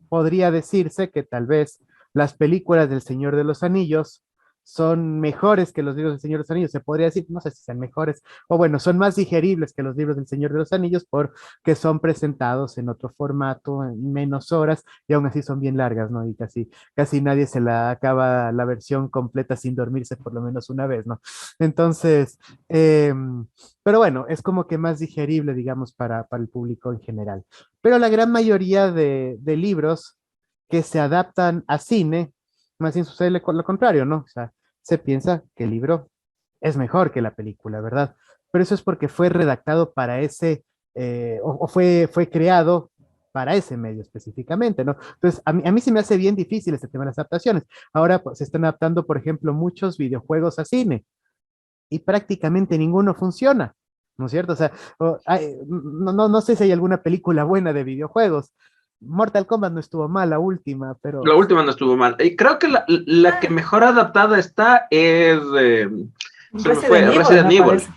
podría decirse que tal vez las películas del Señor de los Anillos son mejores que los libros del Señor de los Anillos. Se podría decir, no sé si sean mejores, o bueno, son más digeribles que los libros del Señor de los Anillos porque son presentados en otro formato, en menos horas, y aún así son bien largas, ¿no? Y casi nadie se la acaba la versión completa sin dormirse por lo menos una vez, ¿no? Entonces, pero bueno, es como que más digerible, digamos, para el público en general. Pero la gran mayoría de libros que se adaptan a cine, más bien sucede lo contrario, ¿no? O sea, se piensa que el libro es mejor que la película, ¿verdad? Pero eso es porque fue redactado para ese, o fue creado para ese medio específicamente, ¿no? Entonces, a mí se me hace bien difícil este tema de las adaptaciones. Ahora pues, se están adaptando, por ejemplo, muchos videojuegos a cine y prácticamente ninguno funciona, ¿no es cierto? O sea, no sé si hay alguna película buena de videojuegos. Mortal Kombat no estuvo mal, la última, La pero última no estuvo mal. Y creo que la que mejor adaptada está es, se me Resident fue, Evil, Resident me Evil. parece.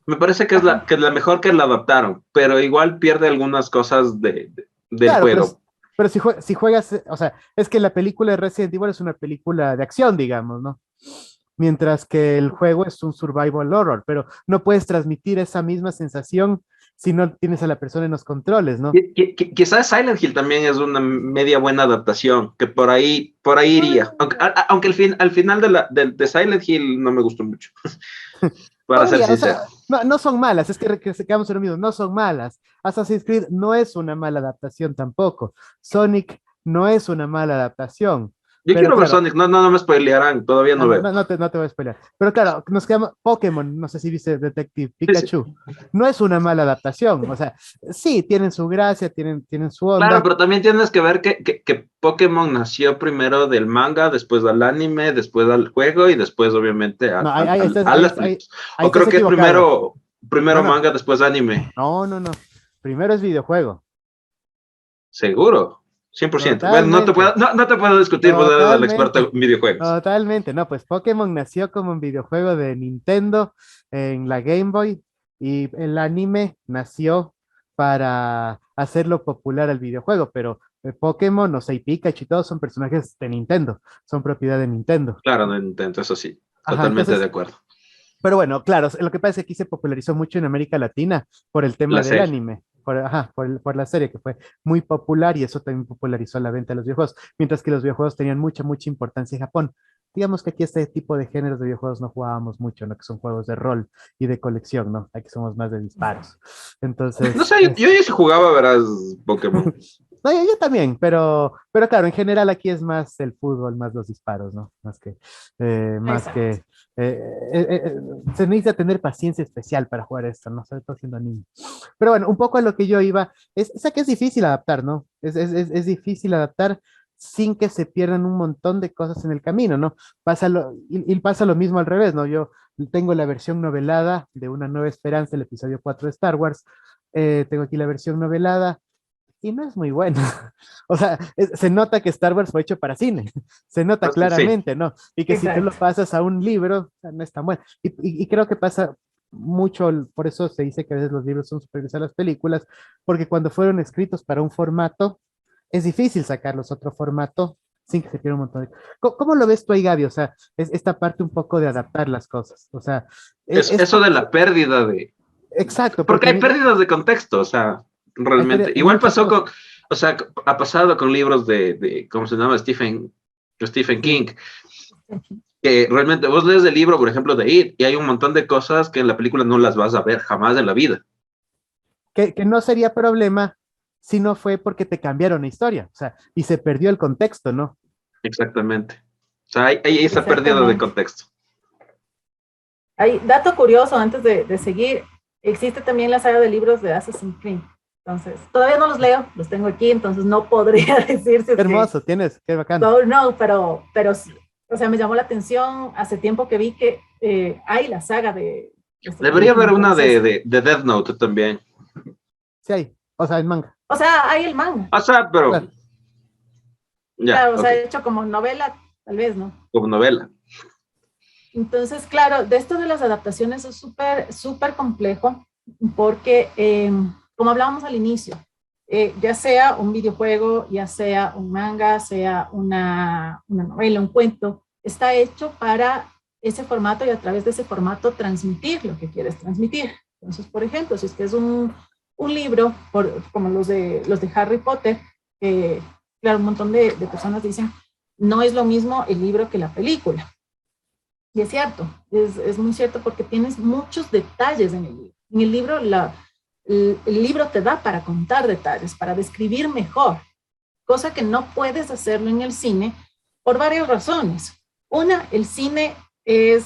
Me parece Ajá. que es la mejor que la adaptaron, pero igual pierde algunas cosas del claro, juego. pero si juegas, o sea, es que la película de Resident Evil es una película de acción, digamos, ¿no? Mientras que el juego es un survival horror, pero no puedes transmitir esa misma sensación si no tienes a la persona en los controles, ¿no? Quizás Silent Hill también es una media buena adaptación, que por ahí iría. Aunque, aunque al final de Silent Hill no me gustó mucho, para ser Podría, o sincero. sea, no son malas, es que se quedamos en lo mismo, no son malas. Assassin's Creed no es una mala adaptación tampoco. Sonic no es una mala adaptación. Yo Pero quiero ver claro, Sonic, no me spoilearán, todavía no veo. no te voy a spoiler. Pero claro, nos quedamos Pokémon, no sé si viste Detective Sí, sí. Pikachu. No es una mala adaptación. O sea, sí, tienen su gracia, tienen su Claro, onda. pero también tienes que ver que Pokémon nació primero del manga, después del anime, después del juego y después obviamente No, ahí estás, a ahí, las ahí, películas. ahí O creo estás que es equivocado. No, primero no, manga, después anime. no. Primero es videojuego. Seguro, 100%. Bueno, Totalmente. no te puedo discutir, pues eres el experto Totalmente, en videojuegos. totalmente. No, pues Pokémon nació como un videojuego de Nintendo en la Game Boy y el anime nació para hacerlo popular al videojuego, pero Pokémon, o sea, y Pikachu y todos son personajes de Nintendo, son propiedad de Nintendo. Claro, no intento, eso sí, Ajá, totalmente de entonces, acuerdo. pero bueno, claro, lo que pasa es que aquí se popularizó mucho en América Latina por el tema La del serie. anime, por la serie que fue muy popular y eso también popularizó la venta de los videojuegos, mientras que los videojuegos tenían mucha importancia en Japón. Digamos que aquí este tipo de géneros de videojuegos no jugábamos mucho, ¿no? Que son juegos de rol y de colección, ¿no? Aquí somos más de disparos. No Entonces, sé, yo sí jugaba, verás, Pokémon. no, yo también, pero claro, en general aquí es más el fútbol, más los disparos, ¿no? Más que, Exacto. eh, eh, eh, se necesita tener paciencia especial para jugar esto, ¿no? Sobre todo siendo niño. Pero bueno, un poco a lo que yo iba, o sea que es difícil adaptar, ¿no? Es difícil adaptar sin que se pierdan un montón de cosas en el camino, ¿no? Y pasa lo mismo al revés, ¿no? Yo tengo la versión novelada de Una Nueva Esperanza, el episodio 4 de Star Wars, tengo aquí la versión novelada y no es muy bueno. O sea, se nota que Star Wars fue hecho para cine, se nota Sí, claramente, ¿no? Y que si tú lo Exacto. pasas a un libro, o sea, no es tan bueno. Y creo que pasa mucho, por eso se dice que a veces los libros son superiores a las películas, porque cuando fueron escritos para un formato, es difícil sacarlos a otro formato sin que se pierda un montón de... ¿Cómo lo ves tú ahí, Gaby? O sea, es esta parte un poco de adaptar las cosas. O sea, es eso de porque... la pérdida de... Exacto, Porque porque hay pérdidas de contexto, o sea, realmente. hay Igual muchas pasó cosas. con, ha pasado con libros ¿cómo se llama? Stephen King. Sí, Que realmente vos lees el libro, por ejemplo, de It, y hay un montón de cosas que en la película no las vas a ver jamás en la vida. Que no sería problema si no fue porque te cambiaron la historia, o sea, y se perdió el contexto, ¿no? Exactamente. O sea, hay esa pérdida de Exactamente. contexto. Hay dato curioso antes de seguir, existe también la saga de libros de Assassin's Creed. Entonces, todavía no los leo, los tengo aquí, entonces no podría decir si Qué es que hermoso, tienes, qué bacán. no, pero sí, o sea, me llamó la atención hace tiempo que vi que hay la saga de este Debería libro. haber una Entonces, de Death Note también. Sí hay, o sea, el manga, o sea, hay el manga, O sea, pero claro. ya, claro, o ok, sea, hecho como novela, tal vez, ¿no? como novela. Entonces, claro, de esto de las adaptaciones es súper complejo porque, como hablábamos al inicio, ya sea un videojuego, ya sea un manga, sea una novela, un cuento, está hecho para ese formato y a través de ese formato transmitir lo que quieres transmitir. Entonces, por ejemplo, si es que es un libro, como los de Harry Potter, claro, un montón de personas dicen, no es lo mismo el libro que la película. Y es cierto, es muy cierto porque tienes muchos detalles en el libro. En el libro, el libro te da para contar detalles, para describir mejor, cosa que no puedes hacerlo en el cine por varias razones. Una, es,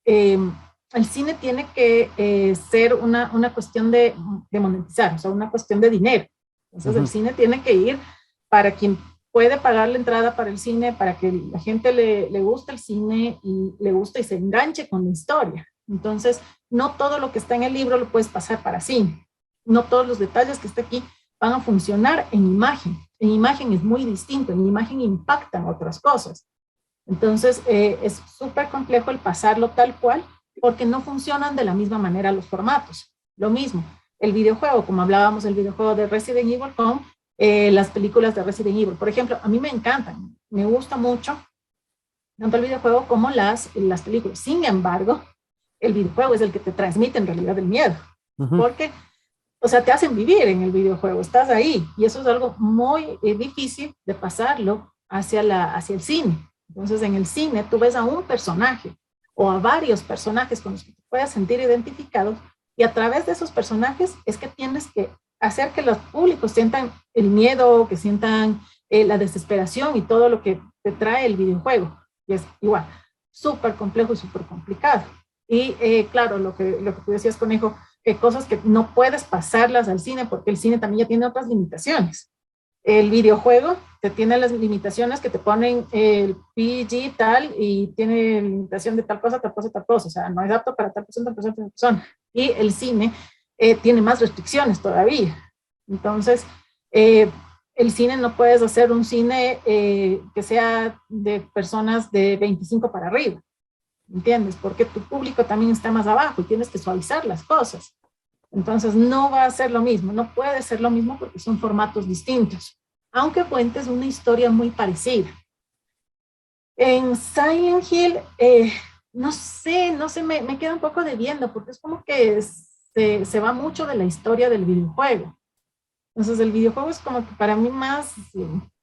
eh, el cine tiene que ser una cuestión de monetizar, o sea, una cuestión de dinero. Entonces, el cine tiene que ir para quien puede pagar la entrada para el cine, para que la gente le guste el cine y le guste y se enganche con la historia. Entonces, no todo lo que está en el libro lo puedes pasar para cine. No todos los detalles que está aquí van a funcionar en imagen. En imagen es muy distinto, en imagen impactan otras cosas. Entonces, es súper complejo el pasarlo tal cual porque no funcionan de la misma manera los formatos. Lo mismo, el videojuego, como hablábamos del videojuego de Resident Evil con las películas de Resident Evil. Por ejemplo, a mí me encantan, me gusta mucho tanto el videojuego como las películas. Sin embargo, el videojuego es el que te transmite en realidad el miedo, porque, o sea, te hacen vivir en el videojuego, estás ahí, y eso es algo muy difícil de pasarlo hacia el cine. Entonces, en el cine tú ves a un personaje o a varios personajes con los que te puedas sentir identificado, y a través de esos personajes es que tienes que hacer que los públicos sientan el miedo, que sientan la desesperación y todo lo que te trae el videojuego. Y es igual, súper complejo y súper complicado. Y claro, lo que tú decías, Conejo, cosas que no puedes pasarlas al cine porque el cine también ya tiene otras limitaciones. El videojuego te tiene las limitaciones que te ponen el PG tal y tiene limitación de tal cosa, tal cosa, tal cosa. O sea, no es apto para tal persona, tal persona, tal persona. Y el cine tiene más restricciones todavía. Entonces, el cine no puedes hacer un cine que sea de personas de 25 para arriba, ¿entiendes? Porque tu público también está más abajo y tienes que suavizar las cosas. Entonces, no va a ser lo mismo, no puede ser lo mismo porque son formatos distintos, aunque cuentes una historia muy parecida. En Silent Hill, no sé, me queda un poco debiendo porque es como que se va mucho de la historia del videojuego. Entonces el videojuego es como que para mí más,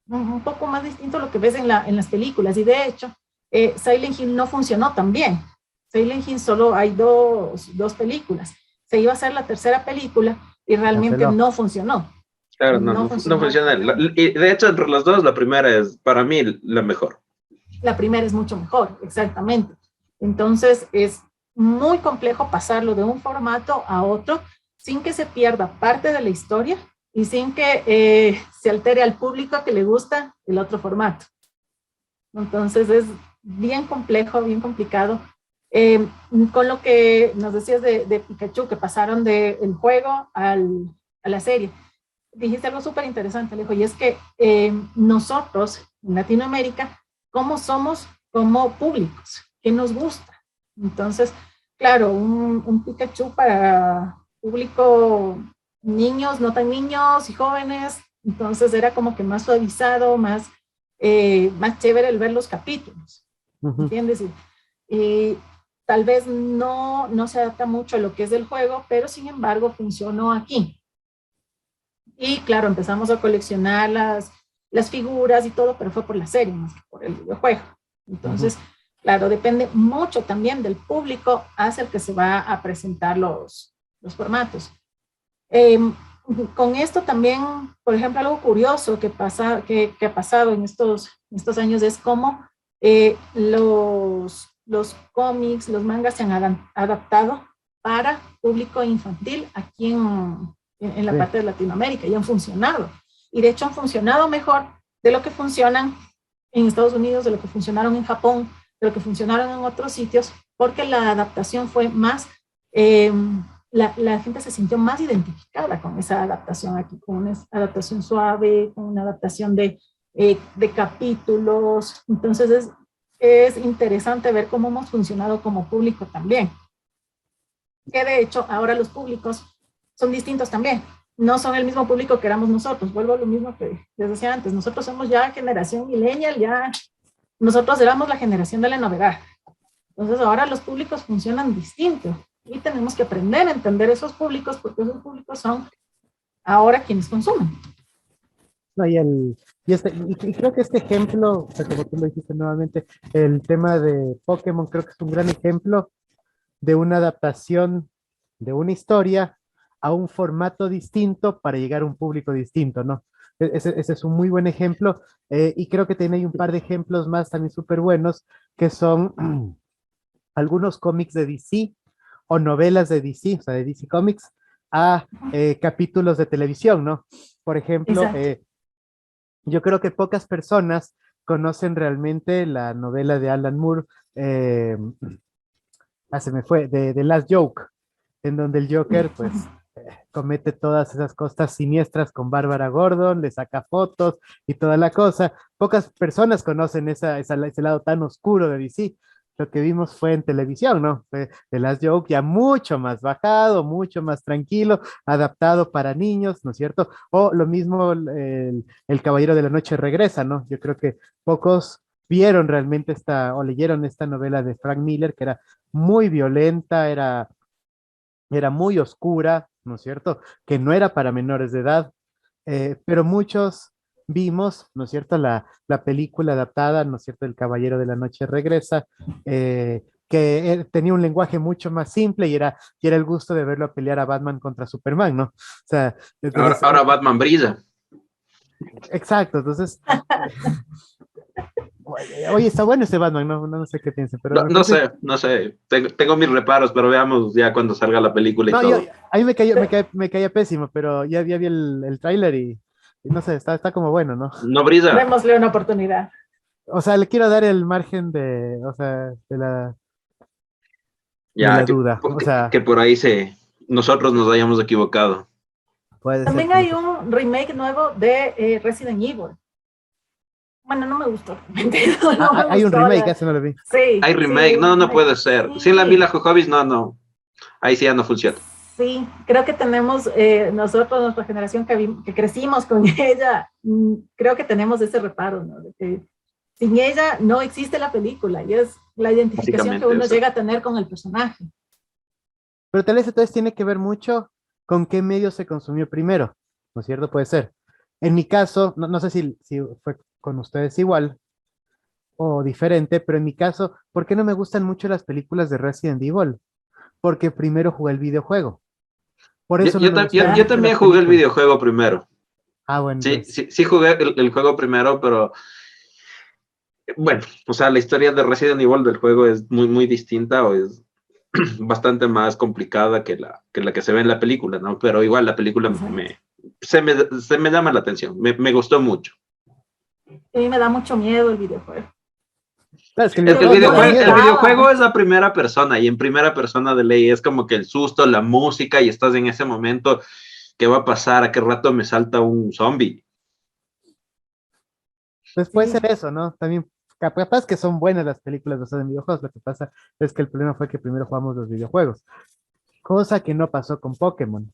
un poco más distinto a lo que ves en las películas. Y de hecho, Silent Hill no funcionó tan bien. Silent Hill solo hay dos películas. Se iba a hacer la tercera película y realmente Canceló. no funcionó. Claro, no, No no funcionó. funciona. Y de hecho, entre las dos, la primera es para mí la mejor. La primera es mucho mejor, exactamente. Entonces es muy complejo pasarlo de un formato a otro sin que se pierda parte de la historia y sin que se altere al público que le gusta el otro formato. Entonces es bien complejo, bien complicado. Con lo que nos decías de Pikachu, que pasaron del juego a la serie, dijiste algo súper interesante, Alejo, y es que nosotros en Latinoamérica, ¿cómo somos como públicos? ¿Qué nos gusta? Entonces, claro, un Pikachu para público niños, no tan niños y jóvenes, entonces era como que más suavizado, más chévere el ver los capítulos, ¿entiendes? Y tal vez no se adapta mucho a lo que es del juego, pero sin embargo funcionó aquí. Y claro, empezamos a coleccionar las figuras y todo, pero fue por la serie más que por el videojuego. Entonces, Claro, depende mucho también del público hacia el que se va a presentar los formatos. Eh, con esto también, por ejemplo, algo curioso que ha pasado en estos años es cómo los cómics, los mangas se han adaptado para público infantil aquí en la parte de Latinoamérica y han funcionado. Y de hecho han funcionado mejor de lo que funcionan en Estados Unidos, de lo que funcionaron en Japón, de lo que funcionaron en otros sitios, porque la adaptación fue más, la gente se sintió más identificada con esa adaptación aquí, con una adaptación suave, con una adaptación de capítulos. Entonces es interesante ver cómo hemos funcionado como público también. Que de hecho ahora los públicos son distintos también. No son el mismo público que éramos nosotros. Vuelvo a lo mismo que les decía antes. Nosotros somos ya generación millennial, ya nosotros éramos la generación de la novedad. Entonces ahora los públicos funcionan distinto y tenemos que aprender a entender esos públicos porque esos públicos son ahora quienes consumen. No, y creo que este ejemplo, o sea, como tú lo dijiste nuevamente, el tema de Pokémon creo que es un gran ejemplo de una adaptación de una historia a un formato distinto para llegar a un público distinto, ¿no? Ese es un muy buen ejemplo, y creo que tiene un par de ejemplos más también súper buenos, que son algunos cómics de DC o novelas de DC, o sea, de DC Comics, a capítulos de televisión, ¿no? Por ejemplo, yo creo que pocas personas conocen realmente la novela de Alan Moore, se me fue, de Last Joke, en donde el Joker, pues, comete todas esas cosas siniestras con Bárbara Gordon, le saca fotos y toda la cosa. Pocas personas conocen ese lado tan oscuro de DC. Lo que vimos fue en televisión, ¿no? Fue The Last Joke ya mucho más bajado, mucho más tranquilo, adaptado para niños, ¿no es cierto? O lo mismo el Caballero de la Noche regresa, ¿no? Yo creo que pocos vieron realmente o leyeron esta novela de Frank Miller, que era muy violenta, era muy oscura, ¿no es cierto? Que no era para menores de edad, pero muchos vimos, ¿no es cierto? La película adaptada, ¿no es cierto? El Caballero de la Noche regresa, que tenía un lenguaje mucho más simple y era el gusto de verlo pelear a Batman contra Superman, ¿no? O sea, entonces, ahora Batman brilla. exacto, entonces... Oye, está bueno ese Batman, no sé qué piensen, pero... No sé. Tengo mis reparos, pero veamos ya cuando salga la película y todo. A mí me caía pésimo, pero ya vi el tráiler y no sé, está como bueno, ¿no? No brilla. Démosle una oportunidad. O sea, le quiero dar el margen o sea, de la duda. O sea, que por ahí nosotros nos hayamos equivocado. puede También ser. hay un remake nuevo de Resident Evil. Bueno, no me gustó. Hay un remake, ese no lo vi. Sí. Hay remake, sí, no puede ser. Sí. Si la Mila Jovovich, no. Ahí sí ya no funciona. Sí, creo que tenemos, nosotros, nuestra generación que crecimos con ella, creo que tenemos ese reparo, ¿no? De que sin ella no existe la película y es la identificación que uno llega a tener con el personaje. Pero tal vez entonces tiene que ver mucho con qué medio se consumió primero, ¿no es cierto? Puede ser. En mi caso, no sé si fue con ustedes igual o diferente, pero en mi caso, ¿por qué no me gustan mucho las películas de Resident Evil? Porque primero jugué el videojuego. Por eso yo también jugué el videojuego primero. Ah, bueno. Sí jugué el juego primero, pero bueno, o sea, la historia de Resident Evil del juego es muy, muy distinta o es bastante más complicada que la que se ve en la película, ¿no? Pero igual la película se me llama la atención, me gustó mucho. A mí me da mucho miedo el videojuego. Claro, es que el videojuego es la primera persona y en primera persona de ley es como que el susto, la música y estás en ese momento, ¿qué va a pasar? ¿A qué rato me salta un zombie? Pues puede ser eso, ¿no? También capaz que son buenas las películas basadas en videojuegos, lo que pasa es que el problema fue que primero jugamos los videojuegos, cosa que no pasó con Pokémon.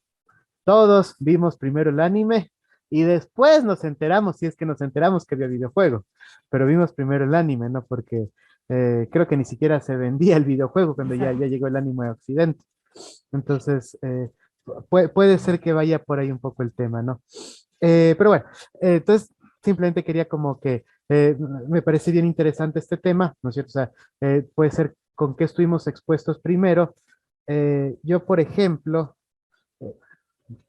Todos vimos primero el anime y después nos enteramos, si es que nos enteramos que había videojuego, pero vimos primero el anime, ¿no? Porque creo que ni siquiera se vendía el videojuego cuando ya llegó el anime a Occidente. Entonces, puede ser que vaya por ahí un poco el tema, ¿no? Pero bueno, entonces simplemente quería como que me parece bien interesante este tema, ¿no es cierto? O sea, puede ser con qué estuvimos expuestos primero. Yo, por ejemplo, eh,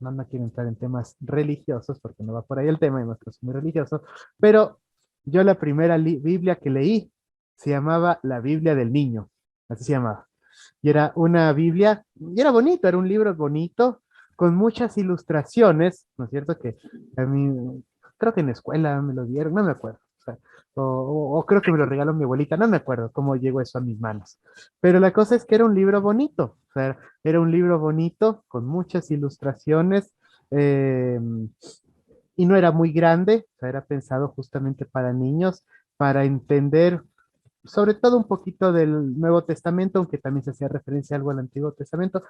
no quiero entrar en temas religiosos porque no va por ahí el tema, y no es muy religioso, pero yo la primera Biblia que leí se llamaba la Biblia del Niño, así se llamaba. Y era una Biblia, y era bonito, era un libro bonito, con muchas ilustraciones, ¿no es cierto? Que a mí, creo que en la escuela me lo dieron, no me acuerdo. O sea, o creo que me lo regaló mi abuelita, no me acuerdo cómo llegó eso a mis manos. Pero la cosa es que era un libro bonito, o sea, era un libro bonito con muchas ilustraciones, eh, y no era muy grande, o sea, era pensado justamente para niños, para entender sobre todo un poquito del Nuevo Testamento, aunque también se hacía referencia algo al Antiguo Testamento,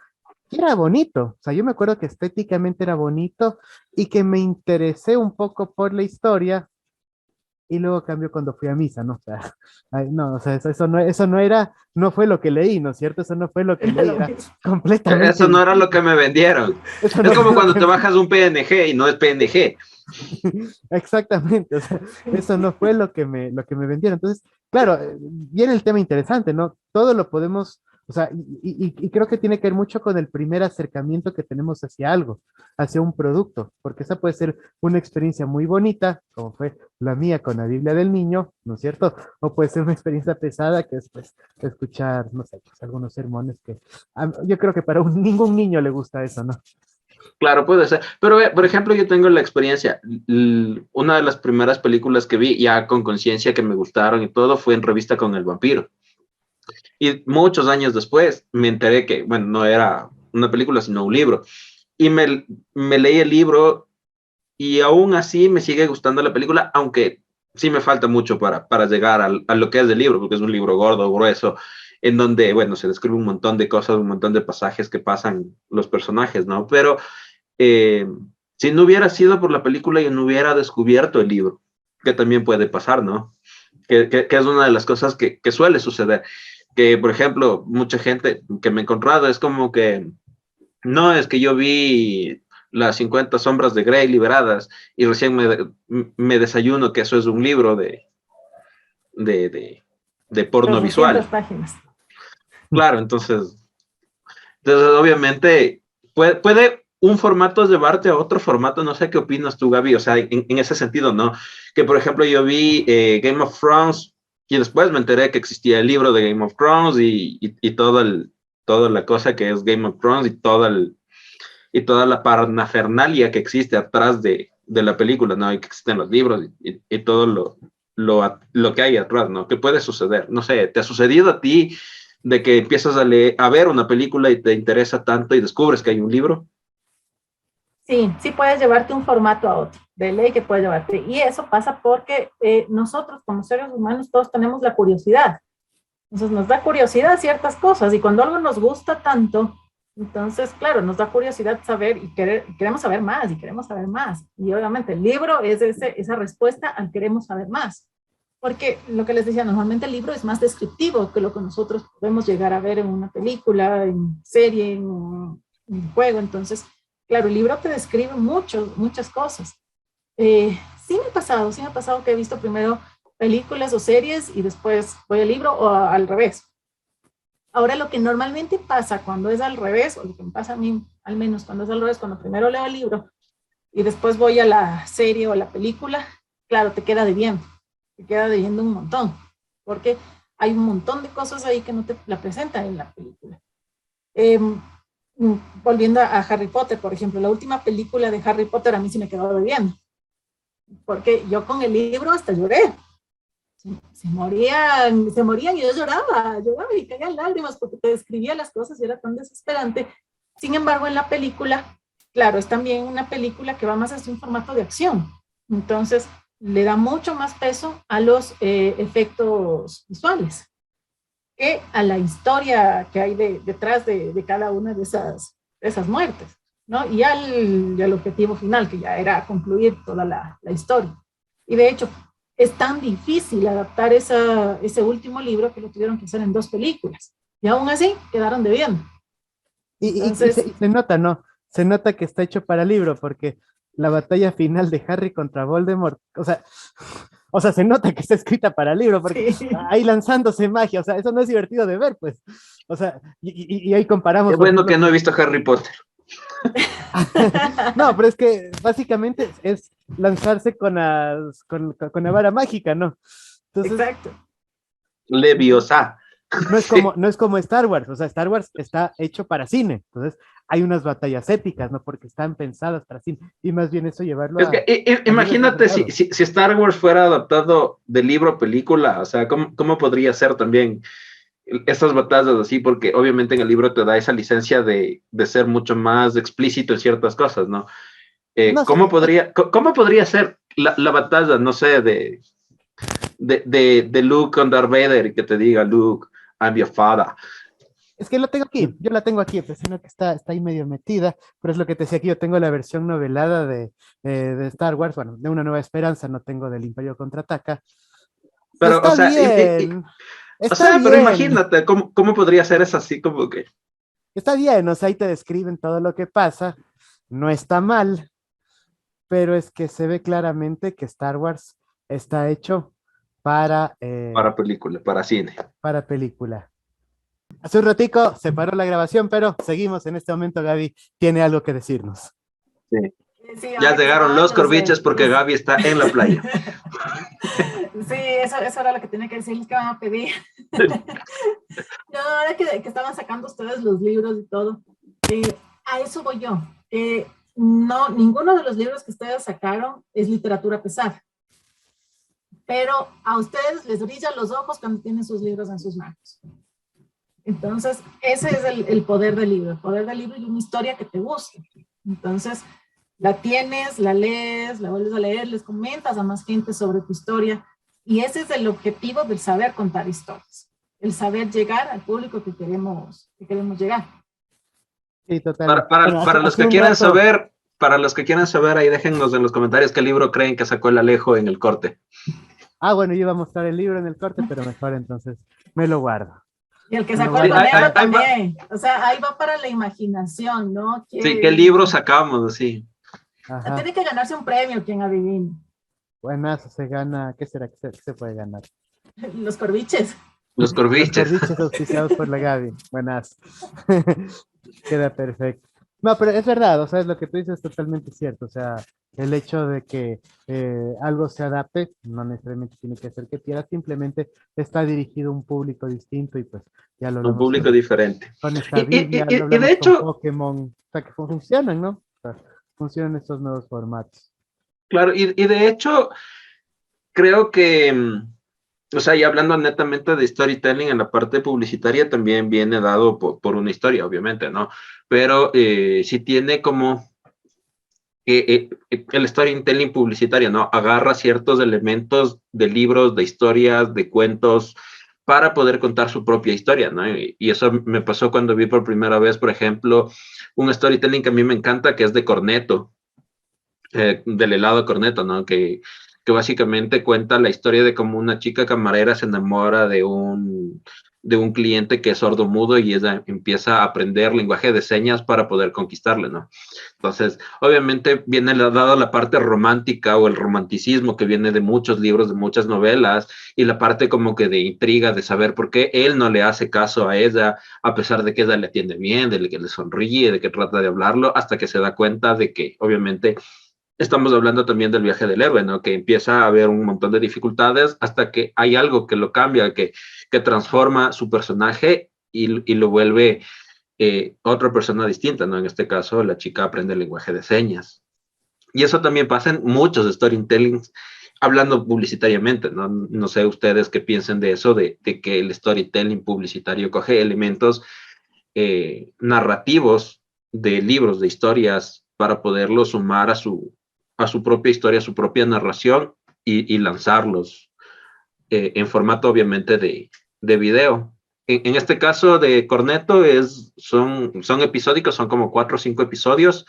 y era bonito. O sea, yo me acuerdo que estéticamente era bonito y que me interesé un poco por la historia y luego cambió cuando fui a misa, ¿no? O sea, ay, no, o sea, eso no era, no fue lo que leí, ¿no es cierto? Eso no fue lo que Era leí, lo era mismo. completamente Eso no era lo distinto. que me vendieron. Eso Es no fue como lo cuando te que bajas un PNG y no es PNG. exactamente, o sea, eso no fue lo que me vendieron. Entonces, claro, viene el tema interesante, ¿no? Todo lo podemos, o sea, y creo que tiene que ver mucho con el primer acercamiento que tenemos hacia algo, hacia un producto, porque esa puede ser una experiencia muy bonita, como fue la mía con la Biblia del Niño, ¿no es cierto? O puede ser una experiencia pesada, que es pues escuchar, no sé, pues, algunos sermones que yo creo que para ningún niño le gusta eso, ¿no? Claro, puede ser. Pero, por ejemplo, yo tengo la experiencia. Una de las primeras películas que vi, ya con conciencia que me gustaron y todo, fue en Revista con el Vampiro. Y muchos años después me enteré que, bueno, no era una película, sino un libro. Y me leí el libro y aún así me sigue gustando la película, aunque sí me falta mucho para llegar a lo que es el libro, porque es un libro gordo, grueso, en donde, bueno, se describe un montón de cosas, un montón de pasajes que pasan los personajes, ¿no? Pero eh, si no hubiera sido por la película, yo no hubiera descubierto el libro, que también puede pasar, ¿no? Que es una de las cosas que suele suceder. Que, por ejemplo, mucha gente que me he encontrado es como que, no, es que yo vi las 50 sombras de Grey liberadas y recién me desayuno que eso es un libro de, de, de Pero porno 200 visual. páginas. Claro, entonces obviamente puede un formato llevarte a otro formato, no sé qué opinas tú, Gaby, o sea, en ese sentido, ¿no? Que por ejemplo yo vi Game of Thrones y después me enteré que existía el libro de Game of Thrones y toda la cosa que es Game of Thrones y toda la parafernalia que existe atrás de la película, ¿no? Y que existen los libros y todo lo que hay atrás, ¿no? ¿Qué puede suceder? No sé, ¿te ha sucedido a ti de que empiezas a ver una película y te interesa tanto y descubres que hay un libro? Sí, sí puedes llevarte un formato a otro, de ley que puedes llevarte. Y eso pasa porque nosotros como seres humanos todos tenemos la curiosidad. Entonces nos da curiosidad ciertas cosas y cuando algo nos gusta tanto, entonces, claro, nos da curiosidad saber y queremos saber más y queremos saber más. Y obviamente el libro es esa respuesta al queremos saber más. Porque lo que les decía, normalmente el libro es más descriptivo que lo que nosotros podemos llegar a ver en una película, en serie, en un juego. Entonces, claro, el libro te describe muchas cosas. Sí me ha pasado que he visto primero películas o series y después voy al libro o al revés. Ahora lo que normalmente pasa cuando es al revés, o lo que me pasa a mí al menos cuando es al revés, cuando primero leo el libro y después voy a la serie o a la película, claro, te queda debiendo un montón, porque hay un montón de cosas ahí que no te la presentan en la película. Eh, Volviendo a Harry Potter, por ejemplo, la última película de Harry Potter a mí sí me quedó debiendo, porque yo con el libro hasta lloré. Se morían y yo lloraba y caían lágrimas porque te describía las cosas y era tan desesperante. Sin embargo, en la película, claro, es también una película que va más hacia un formato de acción. Entonces, le da mucho más peso a los efectos visuales que a la historia que hay detrás de cada una de esas muertes, ¿no? Y al objetivo final, que ya era concluir toda la historia. Y de hecho, es tan difícil adaptar ese último libro que lo tuvieron que hacer en 2 películas. Y aún así quedaron debiendo. Y Entonces, se nota, ¿no? Se nota que está hecho para libro, porque la batalla final de Harry contra Voldemort, o sea, se nota que está escrita para el libro, porque Sí. ahí lanzándose magia, o sea, eso no es divertido de ver, pues. O sea, y ahí Qué comparamos, por bueno ejemplo, que no he visto Harry Potter. no, pero es que básicamente es lanzarse con la vara mágica, ¿no? Entonces, Exacto. Leviosa. Sí. no es como Star Wars, o sea, Star Wars está hecho para cine, entonces hay unas batallas épicas, ¿no? Porque están pensadas para cine, y más bien eso llevarlo Es que a libros más imagínate si, delgados. si Star Wars fuera adaptado de libro a película, o sea, ¿cómo podría ser también estas batallas así? Porque obviamente en el libro te da esa licencia de ser mucho más explícito en ciertas cosas, ¿no? No sé, ¿Cómo podría ser la batalla, no sé, de Luke con Darth Vader y que te diga, Luke, I'm your father? es que lo tengo aquí, yo la tengo aquí, pues sino que está ahí medio metida, pero es lo que te decía aquí, yo tengo la versión novelada de Star Wars, bueno, de Una Nueva Esperanza, no tengo del Imperio Contraataca. Pero, Está bien, o está sea, pero bien, imagínate, ¿cómo podría ser eso así como que? está bien, o sea, ahí te describen todo lo que pasa, no está mal, pero es que se ve claramente que Star Wars está hecho para, eh, Para película, para cine. para película. Hace un ratico se paró la grabación, pero seguimos en este momento. Gaby tiene algo que decirnos. Sí. Sí, Ya ahora que llegaron estaban los corviches porque los... Gaby está en la playa. Sí, eso era lo que tenía que decirles que van a pedir. No, ahora que estaban sacando ustedes los libros y todo, a eso voy yo. No, ninguno de los libros que ustedes sacaron es literatura pesada, pero a ustedes les brillan los ojos cuando tienen sus libros en sus manos. Entonces, ese es el poder del libro, el poder del libro y una historia que te guste. Entonces, la tienes, la lees, la vuelves a leer, les comentas a más gente sobre tu historia. Y ese es el objetivo del saber contar historias, el saber llegar al público que queremos llegar. Sí, totalmente. Bueno, Para los hace que un quieran rato, saber, ahí déjennos en los comentarios qué libro creen que sacó el Alejo en el corte. bueno, yo iba a mostrar el libro en el corte, pero mejor entonces me lo guardo. Y el que Me lo sacó el Sí, guardo conejo para... también. O sea, ahí va para la imaginación, ¿no? sí, ¿qué libro sacamos? Así. Ajá. Tiene que ganarse un premio quien adivine. Buenas, se gana. ¿Qué será que se puede ganar? Los corviches. Los Los corviches. corviches auspiciados por la Gaby. Buenas. Queda perfecto. No, pero es verdad, o sea, es lo que tú dices es totalmente cierto. O sea, el hecho de que algo se adapte, no necesariamente tiene que ser que quiera, simplemente está dirigido a un público distinto y pues ya lo Un hablamos público diferente. con esta Y, y, Biblia, y, lo y de hablamos con hecho, Pokémon, o sea, que funcionan, ¿no? O sea, funcionan estos nuevos formatos. claro, y de hecho, creo que, o sea, y hablando netamente de storytelling en la parte publicitaria, también viene dado por una historia, obviamente, ¿no? Pero sí tiene como el storytelling publicitario, ¿no? Agarra ciertos elementos de libros, de historias, de cuentos, para poder contar su propia historia, ¿no? Y eso me pasó cuando vi por primera vez, por ejemplo, un storytelling que a mí me encanta, que es de Cornetto, del helado Cornetto, ¿no? Que básicamente cuenta la historia de cómo una chica camarera se enamora de un cliente que es sordo mudo y ella empieza a aprender lenguaje de señas para poder conquistarle, ¿no? Entonces, obviamente viene dado la parte romántica o el romanticismo que viene de muchos libros, de muchas novelas, y la parte como que de intriga, de saber por qué él no le hace caso a ella, a pesar de que ella le atiende bien, de que le sonríe, de que trata de hablarlo, hasta que se da cuenta de que, obviamente, estamos hablando también del viaje del héroe, ¿no? Que empieza a haber un montón de dificultades hasta que hay algo que lo cambia, que transforma su personaje y lo vuelve otra persona distinta, ¿no? En este caso, la chica aprende el lenguaje de señas. Y eso también pasa en muchos storytellings, hablando publicitariamente, ¿no? No sé ustedes qué piensen de eso, de que el storytelling publicitario coge elementos narrativos de libros, de historias, para poderlos sumar a su propia historia, a su propia narración y lanzarlos en formato obviamente de video. En este caso de Cornetto son episódicos, son como 4 o 5 episodios,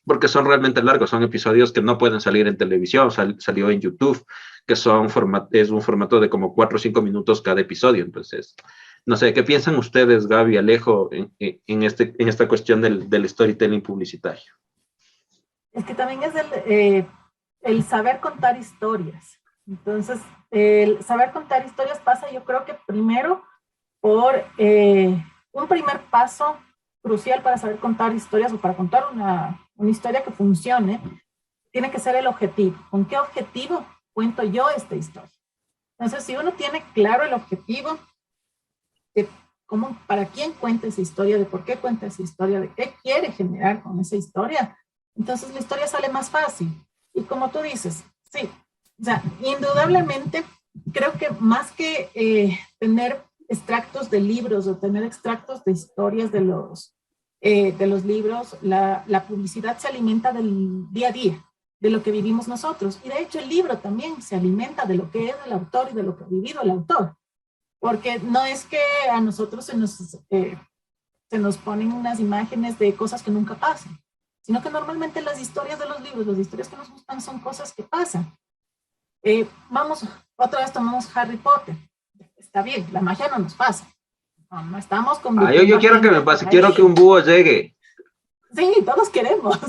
porque son realmente largos, son episodios que no pueden salir en televisión, salió en YouTube, que es un formato de como 4 o 5 minutos cada episodio. Entonces, no sé, ¿qué piensan ustedes, Gaby, Alejo, en esta cuestión del storytelling publicitario? Es que también es el saber contar historias. Entonces, el saber contar historias pasa, yo creo que primero por un primer paso crucial para saber contar historias o para contar una historia que funcione, tiene que ser el objetivo. ¿Con qué objetivo cuento yo esta historia? Entonces, si uno tiene claro el objetivo de cómo, para quién cuenta esa historia, de por qué cuenta esa historia, de qué quiere generar con esa historia, entonces la historia sale más fácil. Y como tú dices, sí, o sea, indudablemente creo que más que tener extractos de libros o tener extractos de historias de los libros, la publicidad se alimenta del día a día, de lo que vivimos nosotros. Y de hecho el libro también se alimenta de lo que es el autor y de lo que ha vivido el autor. Porque no es que a nosotros se nos ponen unas imágenes de cosas que nunca pasan, sino que normalmente las historias de los libros, las historias que nos gustan son cosas que pasan. Vamos, otra vez tomamos Harry Potter. Está bien, la magia no nos pasa. No, no estamos convirtiendo yo quiero que me pase, quiero que un búho llegue. Sí, todos queremos.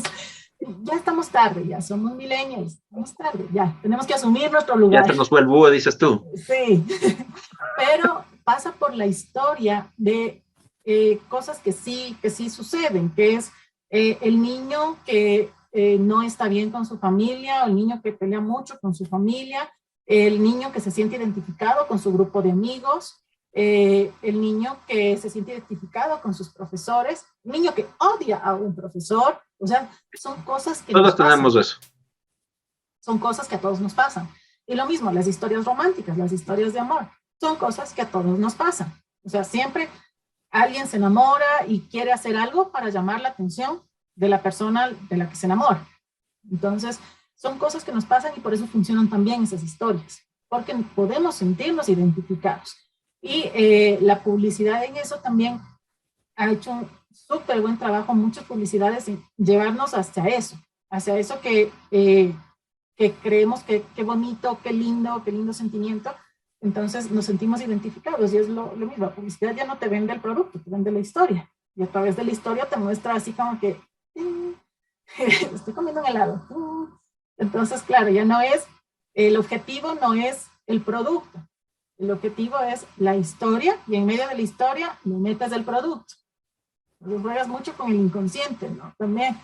Ya estamos tarde, ya somos millennials, estamos tarde, ya tenemos que asumir nuestro lugar. Ya se nos fue el búho, dices tú. Sí, pero pasa por la historia de cosas que sí suceden, que es el niño que no está bien con su familia, el niño que pelea mucho con su familia, el niño que se siente identificado con su grupo de amigos, el niño que se siente identificado con sus profesores, el niño que odia a un profesor, o sea, son cosas que todos tenemos eso. Son cosas que a todos nos pasan. Y lo mismo, las historias románticas, las historias de amor, son cosas que a todos nos pasan. O sea, siempre alguien se enamora y quiere hacer algo para llamar la atención de la persona de la que se enamora. Entonces, son cosas que nos pasan y por eso funcionan también esas historias, porque podemos sentirnos identificados. Y la publicidad en eso también ha hecho un súper buen trabajo, muchas publicidades en llevarnos hacia eso que creemos que qué bonito, qué lindo sentimiento. Entonces nos sentimos identificados y es lo mismo. La publicidad ya no te vende el producto, te vende la historia. Y a través de la historia te muestra así como que estoy comiendo un helado. Entonces, claro, ya no es, el objetivo no es el producto. El objetivo es la historia y en medio de la historia le metes el producto. Entonces juegas mucho con el inconsciente, ¿no? También.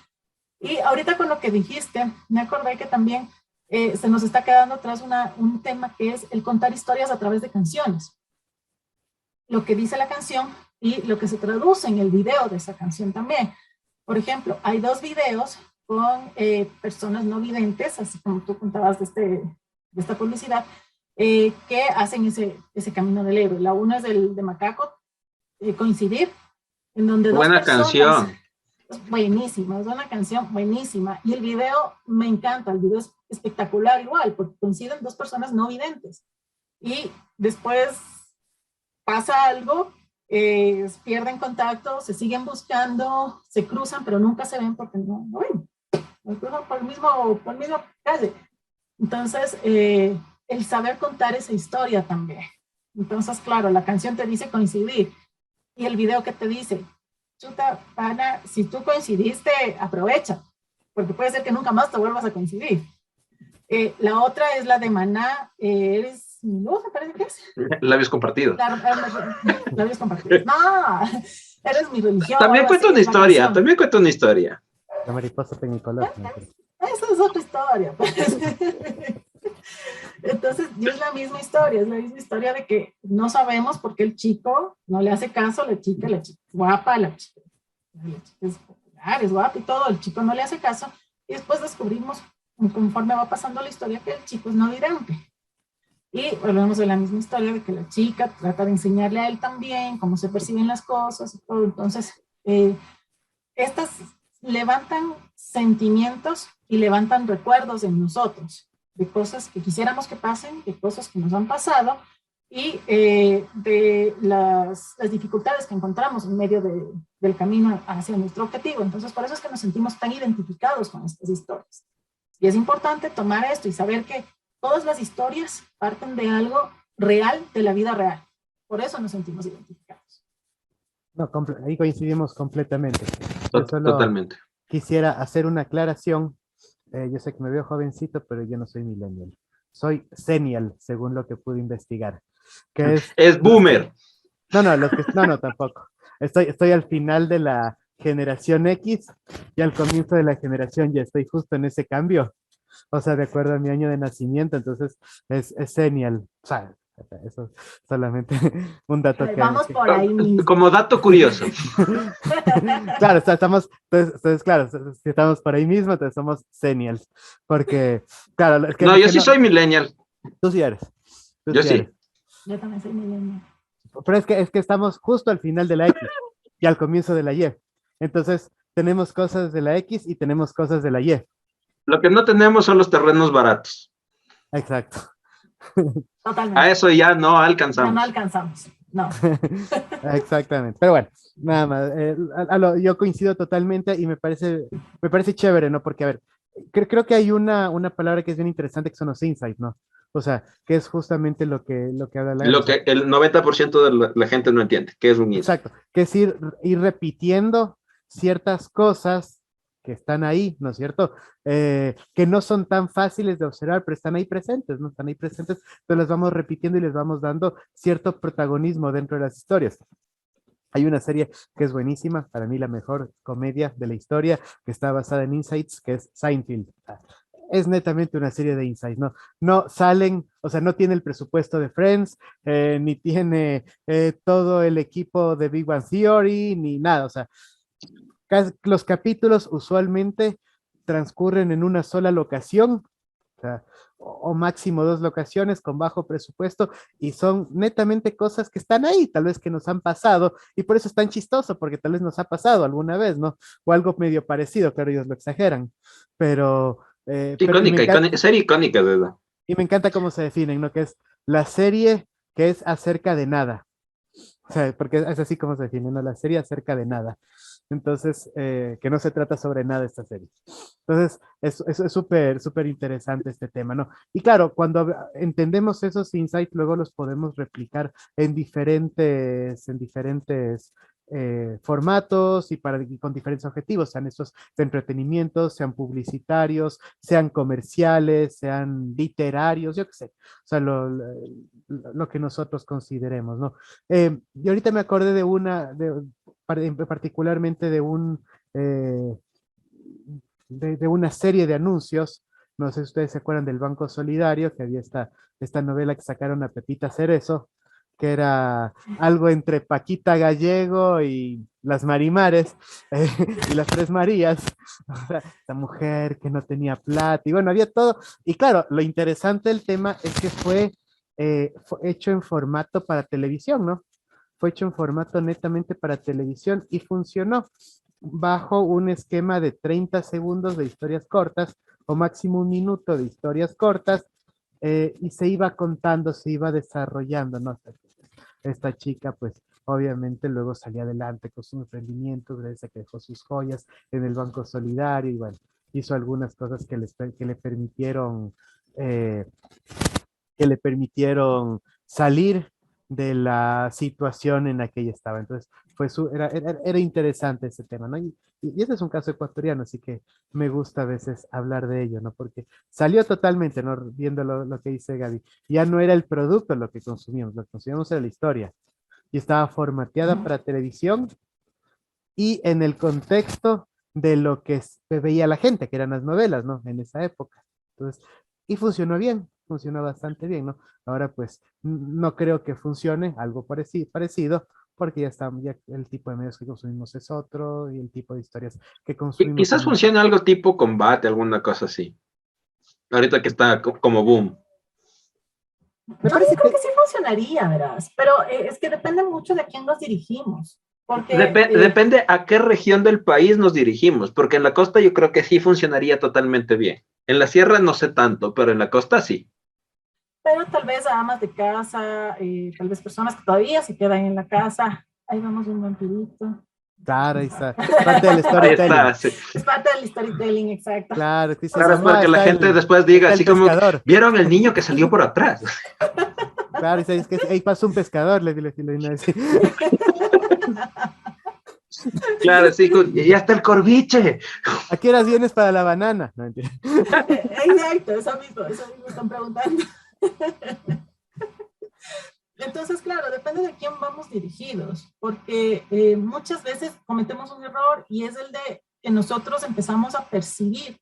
Y ahorita con lo que dijiste, me acordé que también se nos está quedando atrás un tema que es el contar historias a través de canciones. Lo que dice la canción y lo que se traduce en el video de esa canción también. Por ejemplo, hay dos videos con personas no videntes, así como tú contabas de esta publicidad, que hacen ese camino del héroe. La una es de Macaco, Coincidir, en donde buena canción. Buenísima, es una canción buenísima. Y el video me encanta, el video es espectacular igual, porque coinciden dos personas no videntes. Y después pasa algo, pierden contacto, se siguen buscando, se cruzan, pero nunca se ven porque no ven. Se cruzan por el mismo calle. Entonces, el saber contar esa historia también. Entonces, claro, la canción te dice coincidir. Y el video que te dice, chuta, pana, si tú coincidiste, aprovecha, porque puede ser que nunca más te vuelvas a coincidir. La otra es la de Maná, eres mi luz, me parece que es. Labios compartidos. Labios compartidos. No, eres mi religión. También cuento una historia, La mariposa tecnicolor. Esa es otra historia. Entonces, es la misma historia de que no sabemos por qué el chico no le hace caso, la chica es guapa, la chica es popular, es guapa y todo, el chico no le hace caso, y después descubrimos, conforme va pasando la historia, que el chico es no vidente. Y volvemos a la misma historia de que la chica trata de enseñarle a él también cómo se perciben las cosas y todo. Entonces, estas levantan sentimientos y levantan recuerdos en nosotros de cosas que quisiéramos que pasen, de cosas que nos han pasado y de las dificultades que encontramos en medio del camino hacia nuestro objetivo. Entonces, por eso es que nos sentimos tan identificados con estas historias. Y es importante tomar esto y saber que todas las historias parten de algo real, de la vida real. Por eso nos sentimos identificados. No, ahí coincidimos completamente. Totalmente. Quisiera hacer una aclaración Yo sé que me veo jovencito, pero yo no soy millennial. Soy Zennial, según lo que pude investigar. Que es Es boomer. no, tampoco. Estoy al final de la generación X y al comienzo de la generación Y. Estoy justo en ese cambio. O sea, de acuerdo a mi año de nacimiento, entonces es Zennial. O sea, eso es solamente un dato que... Vamos por ahí mismo. Como dato curioso. Claro, entonces, claro, si estamos por ahí mismo, entonces somos Zennials. Porque, claro, es que, No, es yo que sí no, soy millennial. tú sí eres. Tú Yo sí sí. eres. Yo también soy millennial. Pero es que estamos justo al final de la X y al comienzo de la Y. Entonces, tenemos cosas de la X y tenemos cosas de la Y. Lo que no tenemos son los terrenos baratos. Exacto. Totalmente. A eso ya no Ya no alcanzamos. alcanzamos. No. Exactamente. Pero bueno, nada más. Yo coincido totalmente y me parece chévere, ¿no? Porque, a ver, creo que hay una palabra que es bien interesante que son los insights, ¿no? O sea, que es justamente lo que habla la... Lo que el 90% de la gente no entiende, que es un insight. Exacto, que es ir repitiendo ciertas cosas que están ahí, ¿no es cierto? Que no son tan fáciles de observar, pero están ahí presentes, ¿no? Están ahí presentes, pero las vamos repitiendo y les vamos dando cierto protagonismo dentro de las historias. Hay una serie que es buenísima, para mí la mejor comedia de la historia, que está basada en Insights, que es Seinfeld. Es netamente una serie de insights, ¿no? No salen, o sea, no tiene el presupuesto de Friends, ni tiene todo el equipo de Big Bang Theory, ni nada, o sea, los capítulos usualmente transcurren en una sola locación, o sea, o máximo dos locaciones con bajo presupuesto y son netamente cosas que están ahí, tal vez que nos han pasado y por eso es tan chistoso, porque tal vez nos ha pasado alguna vez, ¿no? O algo medio parecido, claro, ellos lo exageran, pero... Icónica, serie icónica de verdad. y me encanta cómo se definen, ¿no? Que es la serie que es acerca de nada. O sea, porque es así como se define, ¿no? La serie acerca de nada. Entonces, que no se trata sobre nada esta serie. Entonces, es súper, súper interesante este tema, ¿no? Y claro, cuando entendemos esos insights, luego los podemos replicar en diferentes formatos y con diferentes objetivos, sean estos de entretenimiento, sean publicitarios, sean comerciales, sean literarios, yo qué sé. O sea, lo que nosotros consideremos, ¿no? Y ahorita me acordé particularmente eh, de una serie de anuncios. No sé si ustedes se acuerdan del Banco Solidario, que había esta novela que sacaron a Pepita Cerezo, que era algo entre Paquita Gallego y las Marimares, y las Tres Marías, esta mujer que no tenía plata, y bueno, había todo. Y claro, lo interesante del tema es que fue hecho en formato para televisión, ¿no? Fue hecho en formato netamente para televisión y funcionó bajo un esquema de 30 segundos de historias cortas o máximo un minuto de historias cortas, y se iba contando, se iba desarrollando, ¿no? Esta chica, pues, obviamente luego salía adelante con sus emprendimientos, gracias a que dejó sus joyas en el Banco Solidario y bueno, hizo algunas cosas eh, que le permitieron salir de la situación en la que ella estaba. Entonces, era interesante ese tema, ¿no? Y ese es un caso ecuatoriano, así que me gusta a veces hablar de ello, ¿no? Porque salió totalmente, ¿no? Viendo lo que dice Gaby. Ya no era el producto lo que consumíamos, lo que consumíamos era la historia. Y estaba formateada para televisión y en el contexto de lo que veía la gente, que eran las novelas, ¿no? En esa época. Entonces, y funcionó bastante bien, ¿no? Ahora pues no creo que funcione algo parecido, porque ya el tipo de medios que consumimos es otro y el tipo de historias que consumimos Quizás son... funcione algo tipo combate, alguna cosa así. Ahorita que está como boom. Me No, yo parece creo que que sí funcionaría, verás, pero es que depende mucho de a quién nos dirigimos, porque Depende a qué región del país nos dirigimos, porque en la costa yo creo que sí funcionaría totalmente bien. En la sierra no sé tanto, pero en la costa sí. pero tal vez a amas de casa, tal vez personas que todavía se quedan en la casa. Ahí vamos un vampirito. claro, ahí está, parte del Ahí está, storytelling. sí. Es parte del storytelling, exacto. Claro, dice, Claro, para que la gente después diga, está el así como, pescador. ¿vieron el niño que salió por atrás? Claro, dice, es que ahí pasó un pescador, le viene a decir. Claro, sí, y ya está el corviche. ¿A qué horas vienes para la banana? No, mentira. Exacto, eso mismo están preguntando. Entonces, claro, depende de quién vamos dirigidos, porque muchas veces cometemos un error y es el de que nosotros empezamos a percibir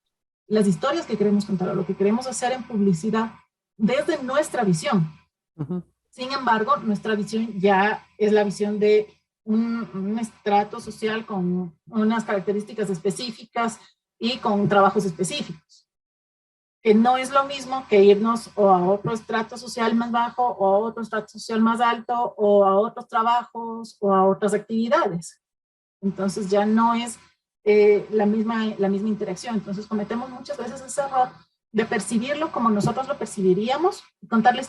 las historias que queremos contar o lo que queremos hacer en publicidad desde nuestra visión. Ujú. Sin embargo, nuestra visión ya es la visión de un estrato social con unas características específicas y con trabajos específicos. Que no es lo mismo que irnos o a otro estrato social más bajo o a otro estrato social más alto o a otros trabajos o a otras actividades. Entonces ya no es la misma interacción. Entonces cometemos muchas veces ese error de percibirlo como nosotros lo percibiríamos y contar la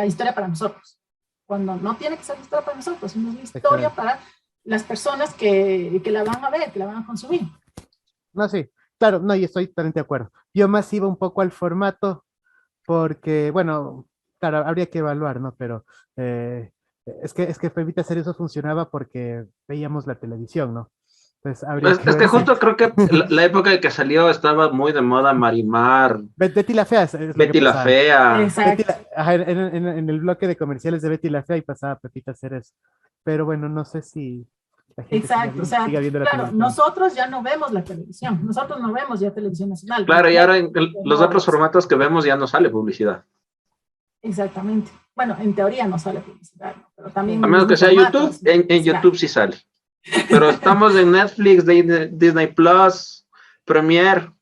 historia para nosotros. Cuando no tiene que ser la historia para nosotros, sino es la historia para las personas que la van a ver, que la van a consumir. No, sí, claro, no, y estoy totalmente de acuerdo. Yo más iba un poco al formato porque, bueno, claro, habría que evaluar, ¿no? Pero es que Pepita Serio eso funcionaba porque veíamos la televisión, ¿no? Entonces habría que Es que ver si... justo creo que la época en que salió estaba muy de moda Marimar, Betty la Fea es lo que Betty la pasaba. Fea. Exacto. Ajá, en el bloque de comerciales de Betty la Fea y pasaba Pepita Ceres. Pero bueno, no sé si la gente Exacto, o sea, siga viendo la claro, televisión. nosotros ya no vemos la televisión, nosotros no vemos ya televisión nacional. Claro, y ahora en los otros No, formatos que vemos ya no sale publicidad. exactamente. Bueno, en teoría no sale publicidad, ¿no? Pero también A el menos mismo que sea formato YouTube, es en publicidad. YouTube sí sale. Pero estamos en Netflix, Disney Plus, Premiere.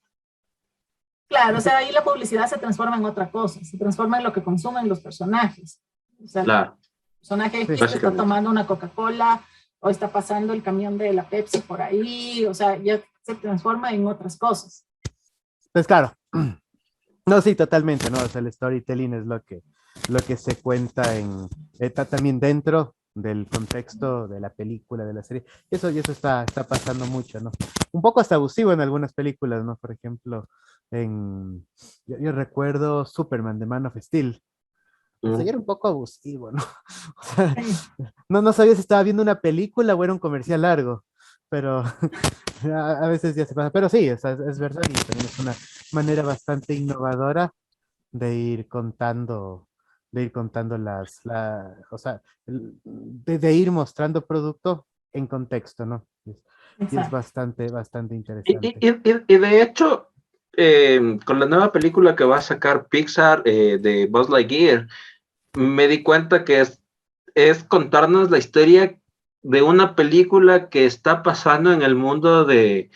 Claro, o sea, ahí la publicidad se transforma en otra cosa, se transforma en lo que consumen los personajes. O sea, el Claro, personaje Sí. X está básicamente. tomando una Coca-Cola o está pasando el camión de la Pepsi por ahí, o sea, ya se transforma en otras cosas. Pues claro, no, sí, totalmente, ¿no? O sea, el storytelling es lo que se cuenta está también dentro del contexto de la película, de la serie. Y eso está pasando mucho, ¿no? Un poco hasta abusivo en algunas películas, ¿no? Por ejemplo, yo recuerdo Superman de Man of Steel. O sea, ya era un poco abusivo, ¿no? O sea, no sabía si estaba viendo una película o era un comercial largo, pero a veces ya se pasa. Pero sí, o sea, es verdad y también es una manera bastante innovadora de ir contando o sea, de ir mostrando producto en contexto, ¿no? Y es Exacto. bastante Y, interesante. y de hecho, con la nueva película que va a sacar Pixar de Buzz Lightyear, me di cuenta que es contarnos la historia de una película que está pasando en el mundo de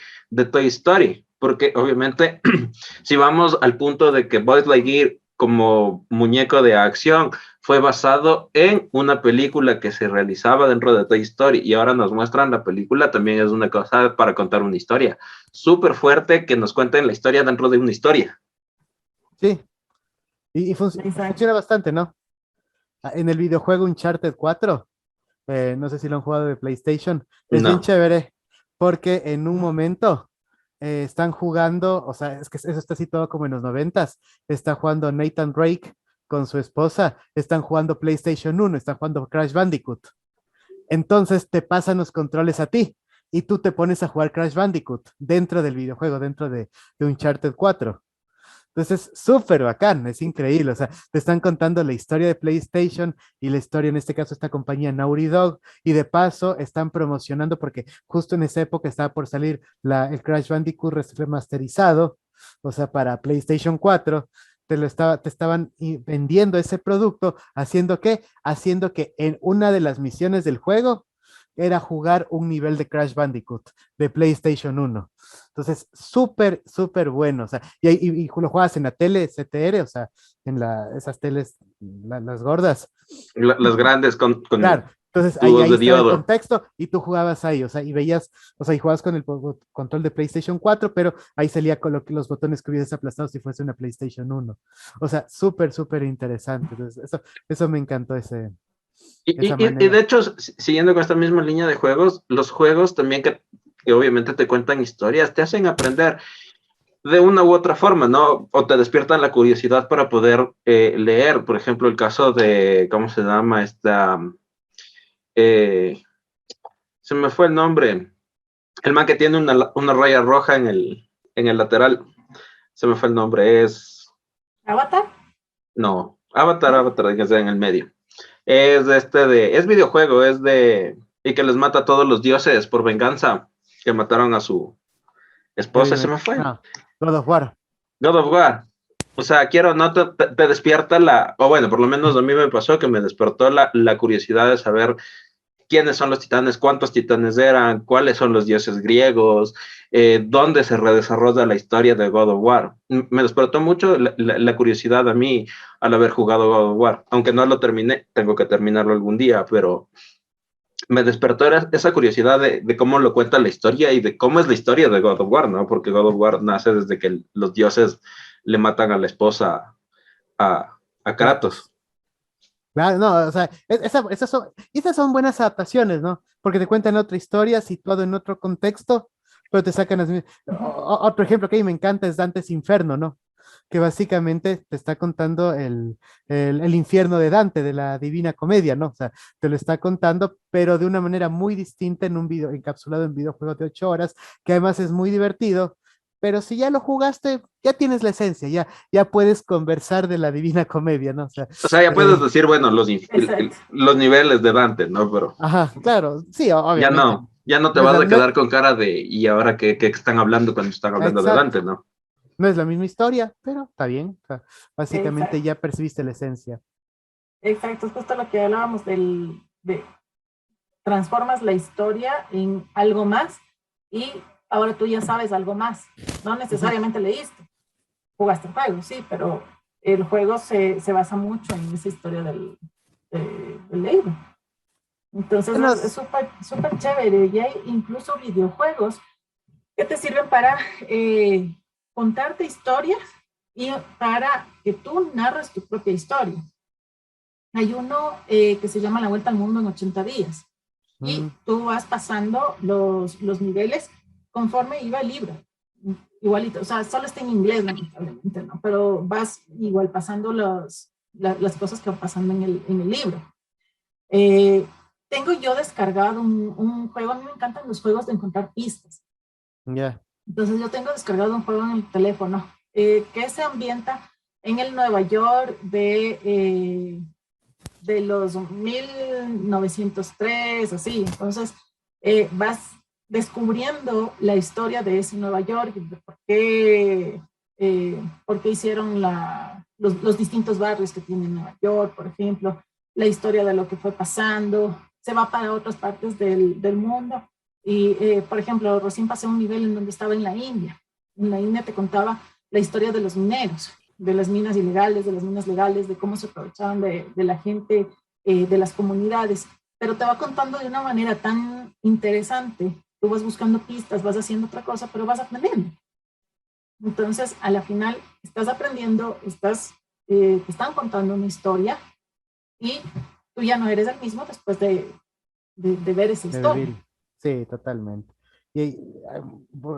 Toy Story. Porque obviamente, si vamos al punto de que Buzz Lightyear como muñeco de acción fue basado en una película que se realizaba dentro de Toy Story y ahora nos muestran la película, también es una cosa para contar una historia. Súper fuerte que nos cuenten la historia dentro de una historia. Sí, y Exacto. funciona bastante, ¿no? En el videojuego Uncharted 4, no sé si lo han jugado de PlayStation, es bien No. chévere porque en un momento están jugando, o sea, es que eso está así todo como en los 90s, está jugando Nathan Drake con su esposa, están jugando PlayStation 1, están jugando Crash Bandicoot. Entonces te pasan los controles a ti y tú te pones a jugar Crash Bandicoot dentro del videojuego, dentro de Uncharted 4. Entonces es súper bacán, es increíble. O sea, te están contando la historia de PlayStation y la historia, en este caso, esta compañía Naughty Dog, y de paso están promocionando, porque justo en esa época estaba por salir el Crash Bandicoot remasterizado, o sea, para PlayStation 4. Te estaban vendiendo ese producto, haciendo que en una de las misiones del juego era jugar un nivel de Crash Bandicoot de PlayStation 1. Entonces, súper, súper bueno. O sea, y lo juegas en la tele CTR, o sea, esas teles, las gordas. Las grandes Claro. con Entonces, ahí, tubos ahí de estaba el diodo. contexto y tú jugabas ahí, o sea, y veías, o sea, y jugabas con el control de PlayStation 4, pero ahí salía con los botones que hubieses aplastado si fuese una PlayStation 1. O sea, súper, súper interesante. Entonces, eso me encantó, esa Y de manera. hecho, siguiendo con esta misma línea de juegos, los juegos también que obviamente te cuentan historias, te hacen aprender de una u otra forma, ¿no? O te despiertan la curiosidad para poder leer. Por ejemplo, el caso de, ¿cómo se llama? Esta, eh, Se me fue el nombre. El man que tiene una raya roja en el lateral. Se me fue el nombre. ¿Avatar? No, Avatar, que sea en el medio. Es videojuego, y que les mata a todos los dioses por venganza, que mataron a su esposa, se me fue. No, God of War. God of War. O sea, quiero, no te despierta o bueno, por lo menos a mí me pasó que me despertó la curiosidad de saber quiénes son los titanes, cuántos titanes eran, cuáles son los dioses griegos, dónde se redesarrolla la historia de God of War. Me despertó mucho la curiosidad a mí al haber jugado God of War, aunque no lo terminé, tengo que terminarlo algún día, pero me despertó esa curiosidad de cómo lo cuenta la historia y de cómo es la historia de God of War, ¿no? Porque God of War nace desde que los dioses le matan a la esposa a Kratos. Claro, no, o sea, esas son buenas adaptaciones, ¿no? Porque te cuentan otra historia situado en otro contexto, pero te sacan otro ejemplo que a mí me encanta es Dante's Inferno, ¿no? Que básicamente te está contando el infierno de Dante, de la Divina Comedia, ¿no? O sea, te lo está contando, pero de una manera muy distinta en un video, encapsulado en videojuego de 8 horas, que además es muy divertido. Pero si ya lo jugaste, ya tienes la esencia, ya puedes conversar de la Divina Comedia, ¿no? O sea, O sea, ya puedes eh, decir, bueno, Exacto. los niveles de Dante, ¿no? Pero ajá, claro, sí, obviamente. ya no te No es vas la, a no es- quedar con cara de, ¿y ahora qué están hablando cuando están hablando de exacto, Dante, no? no es la misma historia, pero está bien. O sea, básicamente Exacto. ya percibiste la esencia. Exacto. Es justo lo que hablábamos de transformas la historia en algo más y ahora tú ya sabes algo más. No Ujú. necesariamente leíste, jugaste el juego, sí, pero el juego se basa mucho en esa historia del libro. Entonces es Buenas, súper súper chévere y hay incluso videojuegos que te sirven para contarte historias y para que tú narres tu propia historia. Hay uno que se llama La Vuelta al Mundo en 80 días y mm, tú vas pasando los niveles conforme iba el libro. Igualito, o sea, solo está en inglés, lamentablemente, ¿no? Pero vas igual pasando las cosas que van pasando en el libro. Eh, tengo yo descargado un juego, a mí me encantan los juegos de encontrar pistas. ya, Entonces yo tengo descargado un juego en el teléfono que se ambienta en el Nueva York de los 1903, así. Entonces vas descubriendo la historia de ese Nueva York, de por qué hicieron los distintos barrios que tiene Nueva York, por ejemplo, la historia de lo que fue pasando, se va para otras partes del mundo. Y, por ejemplo, recién pasé un nivel en donde estaba en la India. En la India te contaba la historia de los mineros, de las minas ilegales, de las minas legales, de cómo se aprovechaban de la gente, de las comunidades. Pero te va contando de una manera tan interesante. Tú vas buscando pistas, vas haciendo otra cosa, pero vas aprendiendo. Entonces, a la final, estás aprendiendo, te están contando una historia y tú ya no eres el mismo después de ver esa de historia. vivir. Sí, totalmente. Y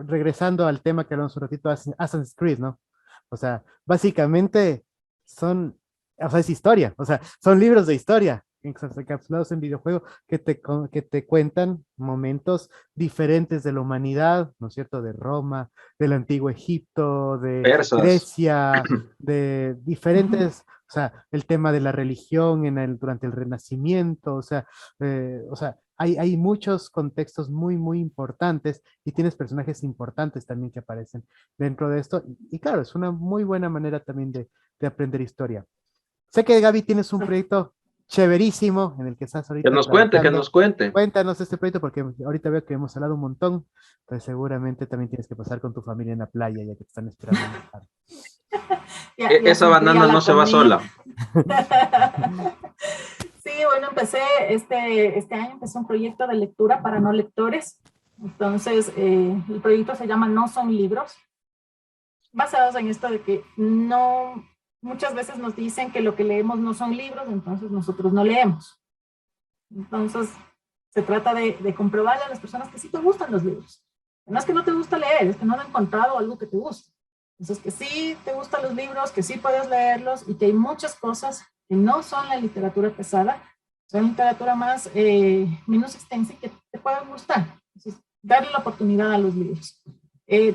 regresando al tema que hablamos un ratito, Assassin's Creed, ¿no? O sea, básicamente son, o sea, es historia, o sea, son libros de historia encapsulados en videojuego que te cuentan momentos diferentes de la humanidad, ¿no es cierto? De Roma, del antiguo Egipto, de Persas. Grecia, de diferentes, o sea, el tema de la religión durante el Renacimiento, o sea, hay muchos contextos muy, muy importantes y tienes personajes importantes también que aparecen dentro de esto. Y claro, es una muy buena manera también de aprender historia. Sé que Gaby tienes un proyecto chéverísimo en el que estás Que ahorita nos cuente, que trabajando. nos cuente. Cuéntanos este proyecto porque ahorita veo que hemos hablado un montón, pues seguramente también tienes que pasar con tu familia en la playa ya que te están esperando en el carro. Ya Esa se enfría banana no la se va comida. sola. Sí, bueno, este año empecé un proyecto de lectura para no lectores. Entonces, el proyecto se llama No son libros, basados en esto de que no, muchas veces nos dicen que lo que leemos no son libros, entonces nosotros no leemos. Entonces, se trata de comprobarle a las personas que sí te gustan los libros. No es que no te gusta leer, es que no han encontrado algo que te guste. Entonces, que sí te gustan los libros, que sí puedes leerlos y que hay muchas cosas que no son la literatura pesada, son literatura más, menos extensa y que te puedan gustar. Entonces, darle la oportunidad a los libros.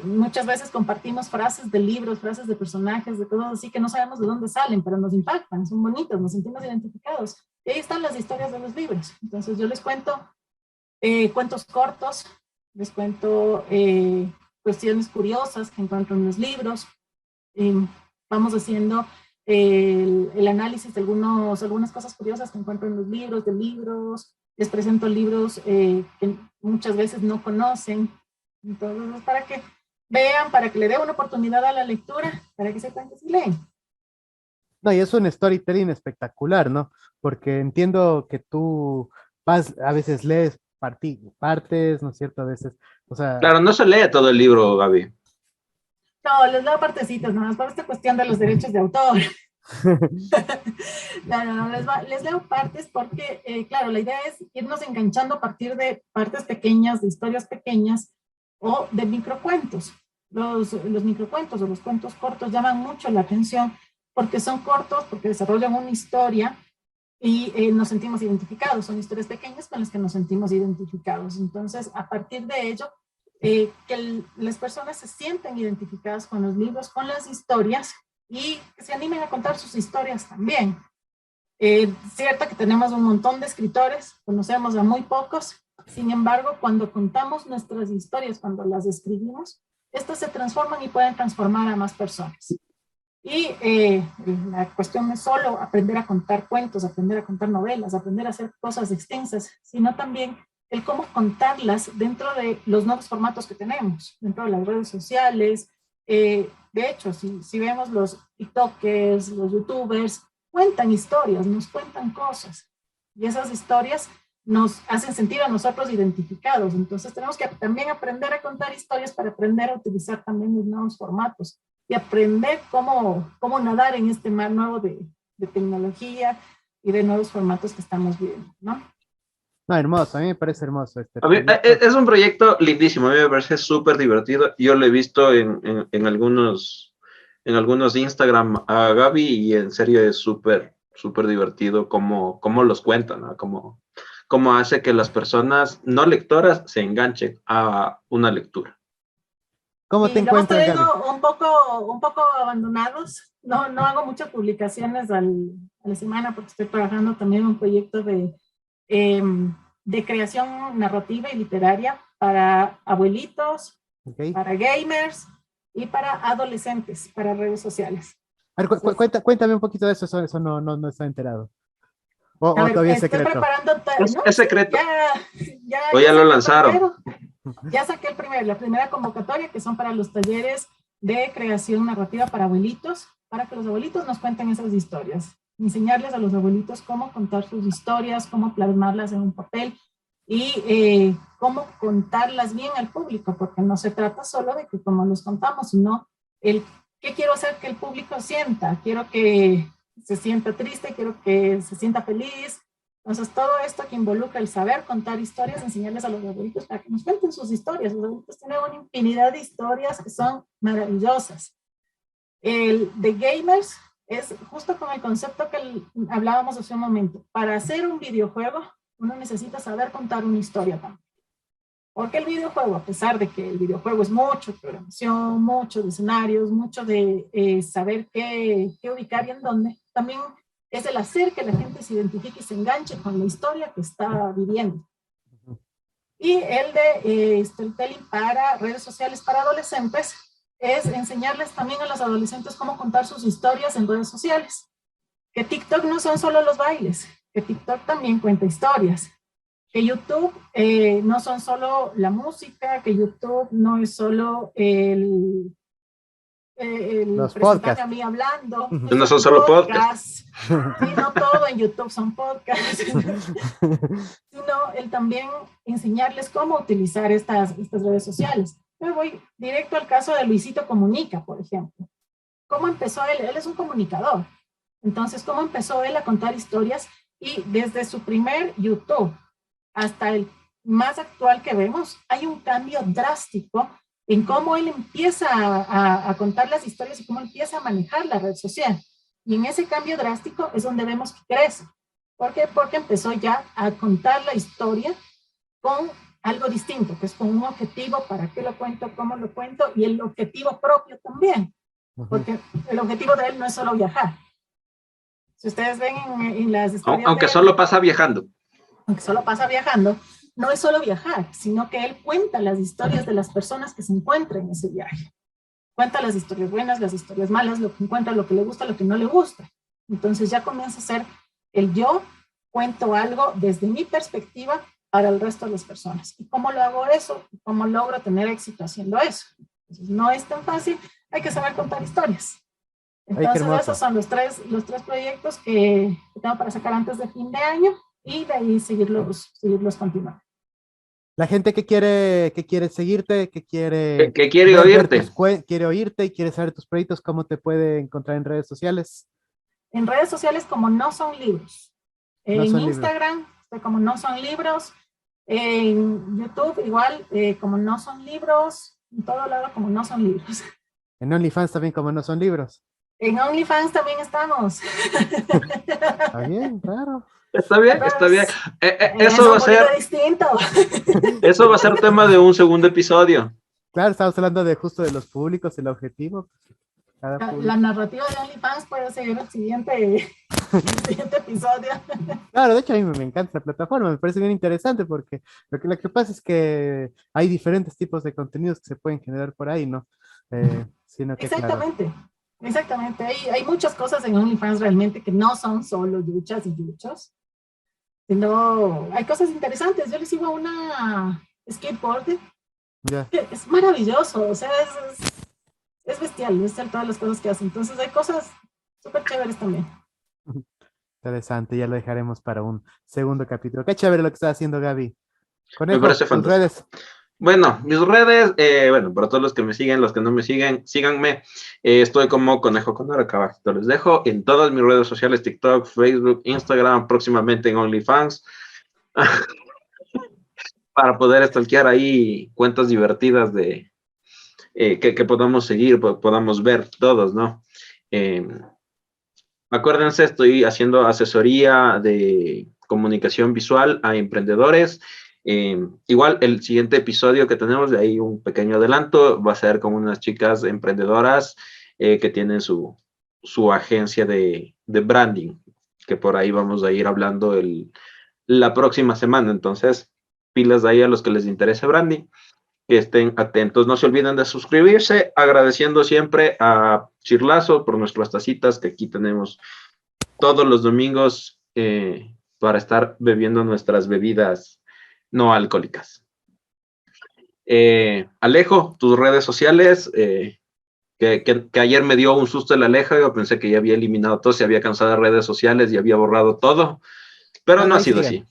Muchas veces compartimos frases de libros, frases de personajes, de cosas así que no sabemos de dónde salen, pero nos impactan, son bonitos, nos sentimos identificados. Y ahí están las historias de los libros. Entonces yo les cuento cuentos cortos, les cuento cuestiones curiosas que encuentro en los libros. Vamos haciendo el análisis de algunas cosas curiosas que encuentro en los libros, les presento libros que muchas veces no conocen. Entonces, para que vean, para que le dé una oportunidad a la lectura, para que sepan que sí leen. No, y es un storytelling espectacular, ¿no? Porque entiendo que tú vas, a veces lees partes, ¿no es cierto? A veces, o sea, Claro, no se lee todo el libro, Gaby. No, les leo partecitas, nomás por esta cuestión de los derechos de autor. No, les leo partes porque, claro, la idea es irnos enganchando a partir de partes pequeñas, de historias pequeñas o de microcuentos. Los microcuentos o los cuentos cortos llaman mucho la atención porque son cortos, porque desarrollan una historia y nos sentimos identificados. Son historias pequeñas con las que nos sentimos identificados. Entonces, a partir de ello, que las personas se sientan identificadas con los libros, con las historias y que se animen a contar sus historias también. Cierto que tenemos un montón de escritores, conocemos a muy pocos, sin embargo, cuando contamos nuestras historias, cuando las escribimos, estas se transforman y pueden transformar a más personas. Y la cuestión no es solo aprender a contar cuentos, aprender a contar novelas, aprender a hacer cosas extensas, sino también el cómo contarlas dentro de los nuevos formatos que tenemos, dentro de las redes sociales. De hecho, si vemos los TikTokers, los YouTubers, cuentan historias, nos cuentan cosas. Y esas historias nos hacen sentir a nosotros identificados. Entonces tenemos que también aprender a contar historias para aprender a utilizar también los nuevos formatos y aprender cómo nadar en este mar nuevo de tecnología y de nuevos formatos que estamos viendo, ¿no? no, hermoso, a mí me parece hermoso este A mí, proyecto. es un proyecto lindísimo, a mí me parece súper divertido. Yo lo he visto en algunos Instagram a Gaby y en serio es súper, súper divertido cómo los cuentan, ¿no? Cómo hace que las personas no lectoras se enganchen a una lectura. ¿Cómo te Y lo hemos encuentras, Gaby? tenido un poco abandonados. No hago muchas publicaciones a la semana porque estoy trabajando también en un proyecto de creación narrativa y literaria para abuelitos, Okay. para gamers y para adolescentes, para redes sociales. A ver, cuéntame un poquito de eso, eso no estoy enterado. A O ver, todavía es estoy secreto. preparando, ¿no? Es secreto. O Ya ya lo saqué lanzaron. primero. Ya saqué la primera convocatoria, que son para los talleres de creación narrativa para abuelitos, para que los abuelitos nos cuenten esas historias. Enseñarles a los abuelitos cómo contar sus historias, cómo plasmarlas en un papel y cómo contarlas bien al público, porque no se trata solo de que como los contamos, sino qué quiero hacer que el público sienta. Quiero que se sienta triste, quiero que se sienta feliz. Entonces, todo esto que involucra el saber contar historias, enseñarles a los abuelitos para que nos cuenten sus historias. Los abuelitos tienen una infinidad de historias que son maravillosas. El de gamers es justo con el concepto que hablábamos hace un momento. Para hacer un videojuego, uno necesita saber contar una historia también. Porque el videojuego, a pesar de que el videojuego es mucho programación, mucho de escenarios, mucho de saber qué ubicar y en dónde, también es el hacer que la gente se identifique y se enganche con la historia que está viviendo. Y el de storytelling para redes sociales para adolescentes es enseñarles también a los adolescentes cómo contar sus historias en redes sociales. Que TikTok no son solo los bailes, que TikTok también cuenta historias. Que YouTube no son solo la música, que YouTube no es solo el Los presentarme podcasts. a mí hablando. No son solo podcasts. Sí, no todo en YouTube son podcasts, sino el también enseñarles cómo utilizar estas redes sociales. Me voy directo al caso de Luisito Comunica, por ejemplo. ¿Cómo empezó él? Él es un comunicador. Entonces, ¿cómo empezó él a contar historias? Y desde su primer YouTube hasta el más actual que vemos, hay un cambio drástico en cómo él empieza a contar las historias y cómo empieza a manejar la red social. Y en ese cambio drástico es donde vemos que crece. ¿Por qué? Porque empezó ya a contar la historia con algo distinto, que es con un objetivo, para qué lo cuento, cómo lo cuento, y el objetivo propio también, porque el objetivo de él no es solo viajar. Si ustedes ven en las historias Aunque de él, solo pasa viajando. aunque solo pasa viajando, no es solo viajar, sino que él cuenta las historias de las personas que se encuentran en ese viaje. Cuenta las historias buenas, las historias malas, lo que encuentra, lo que le gusta, lo que no le gusta. Entonces ya comienza a ser el yo cuento algo desde mi perspectiva para el resto de las personas. ¿Y cómo lo hago eso? ¿Cómo logro tener éxito haciendo eso? Entonces no es tan fácil, hay que saber contar historias. Entonces esos son los tres proyectos que tengo para sacar antes de fin de año y de ahí seguirlos continuando. La gente que quiere seguirte, que quiere oírte. Quiere oírte y quiere saber tus proyectos, ¿cómo te puede encontrar en redes sociales? En redes sociales como No Son Libros. En Instagram, como No Son Libros. En YouTube igual, como No Son Libros. En todo lado como No Son Libros. En OnlyFans también como No Son Libros. En OnlyFans también estamos. Está bien, claro. Está bien, está bien. Eso va a ser distinto. Eso va a ser tema de un segundo episodio. Claro, estamos hablando de justo de los públicos, el objetivo. La narrativa de OnlyFans puede ser el siguiente episodio. Claro, de hecho a mí me encanta la plataforma, me parece bien interesante porque lo que pasa es que hay diferentes tipos de contenidos que se pueden generar por ahí, ¿no? Sino que, exactamente, claro. Exactamente. Hay muchas cosas en OnlyFans realmente que no son solo duchas y duchos, sino hay cosas interesantes. Yo les sigo a una skateboarder. Yeah. Es maravilloso, o sea, es bestial todas las cosas que hace. Entonces hay cosas súper chéveres también. Interesante, ya lo dejaremos para un segundo capítulo. Qué chévere lo que está haciendo Gaby. Me parece fantástico. Redes. Bueno, mis redes, bueno, para todos los que me siguen, los que no me siguen, síganme. Estoy como Conejo Condor, acá abajito les dejo. En todas mis redes sociales, TikTok, Facebook, Instagram, próximamente en OnlyFans. Para poder stalkear ahí cuentas divertidas de que podamos seguir, podamos ver todos, ¿no? Acuérdense, estoy haciendo asesoría de comunicación visual a emprendedores. Igual el siguiente episodio que tenemos, de ahí un pequeño adelanto, va a ser con unas chicas emprendedoras que tienen su agencia de branding, que por ahí vamos a ir hablando la próxima semana. Entonces, pilas de ahí a los que les interese branding, que estén atentos. No se olviden de suscribirse, agradeciendo siempre a Chirlazo por nuestras tacitas, que aquí tenemos todos los domingos para estar bebiendo nuestras bebidas no alcohólicas. Alejo, tus redes sociales, que ayer me dio un susto el Alejo, yo pensé que ya había eliminado todo, se había cansado de redes sociales y había borrado todo, pero no ha sido así.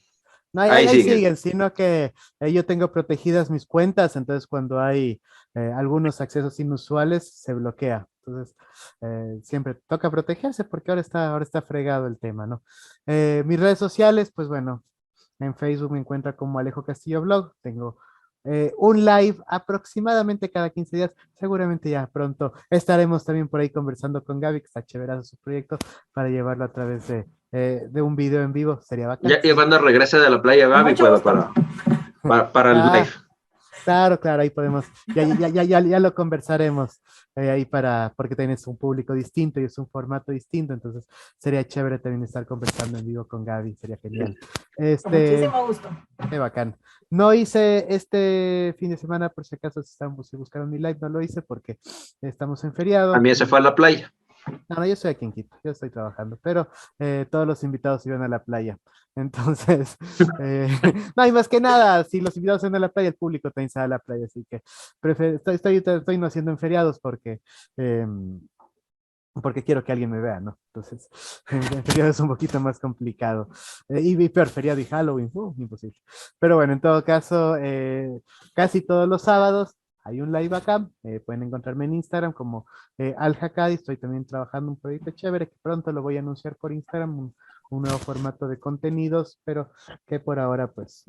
No, ahí siguen, sino que yo tengo protegidas mis cuentas, entonces cuando hay algunos accesos inusuales se bloquea. Entonces siempre toca protegerse porque ahora está fregado el tema, ¿no? Mis redes sociales, pues bueno, en Facebook me encuentra como Alejo Castillo Blog, tengo un live aproximadamente cada 15 días, seguramente ya pronto estaremos también por ahí conversando con Gaby, que está chéverazo su proyecto, para llevarlo a través de un video en vivo, sería bacán. Ya cuando regrese de la playa, Gaby, puedo para el live. Claro, ahí podemos, ya lo conversaremos ahí porque tienes un público distinto y es un formato distinto, entonces sería chévere también estar conversando en vivo con Gaby, sería genial. Con muchísimo gusto. Qué bacán. No hice este fin de semana, por si acaso si buscaron mi live, no lo hice porque estamos en feriado. También se fue a la playa. No, yo estoy aquí en Quito, yo estoy trabajando, pero todos los invitados iban a la playa. Entonces, no hay más que nada, si los invitados van a la playa, el público también sale a la playa, así que estoy no haciendo en feriados porque quiero que alguien me vea, ¿no? Entonces, en feriado es un poquito más complicado. Y peor, feriado y Halloween, imposible. Pero bueno, en todo caso, casi todos los sábados hay un live acá, pueden encontrarme en Instagram como Al Hakadi, estoy también trabajando un proyecto chévere que pronto lo voy a anunciar por Instagram, un nuevo formato de contenidos, pero que por ahora pues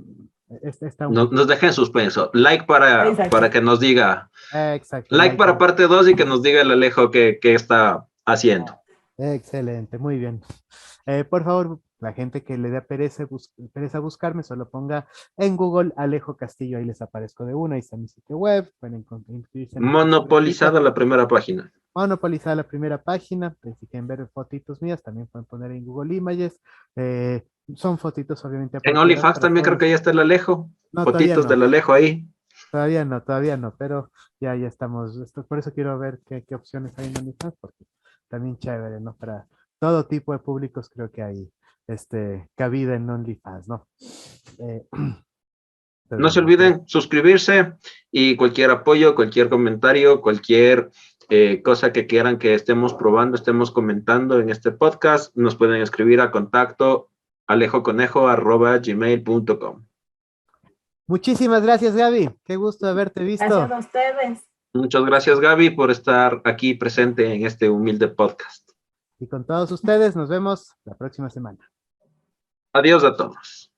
está nos dejen suspenso, like para que nos diga, exacto, like para parte 2 y que nos diga el Alejo qué está haciendo. Excelente, muy bien. Por favor, la gente que le dé pereza buscarme, solo ponga en Google Alejo Castillo, ahí les aparezco de una, ahí está mi sitio web, pueden inscribirse en mi curso Monopolizada gratuito. la primera página. Monopolizada la primera página, pues, si quieren ver fotitos mías, también pueden poner en Google Images. Son fotitos obviamente En apropiadas OnlyFans para también creo jóvenes. que ya está el Alejo. No, todavía Fotitos del no, Alejo ahí. todavía no, pero ya estamos, por eso quiero ver qué opciones hay en OnlyFans, porque también chévere, ¿no? Para todo tipo de públicos creo que hay cabida en OnlyFans, ¿no? Eh, pues No se bueno, olviden suscribirse y cualquier apoyo, cualquier comentario, cualquier cosa que quieran que estemos probando, estemos comentando en este podcast, nos pueden escribir a contacto alejoconejo@gmail.com. muchísimas gracias, Gaby. Qué gusto haberte Gracias visto. a ustedes. Muchas gracias, Gaby, por estar aquí presente en este humilde podcast. Y con todos ustedes, nos vemos la próxima semana. Adiós a todos.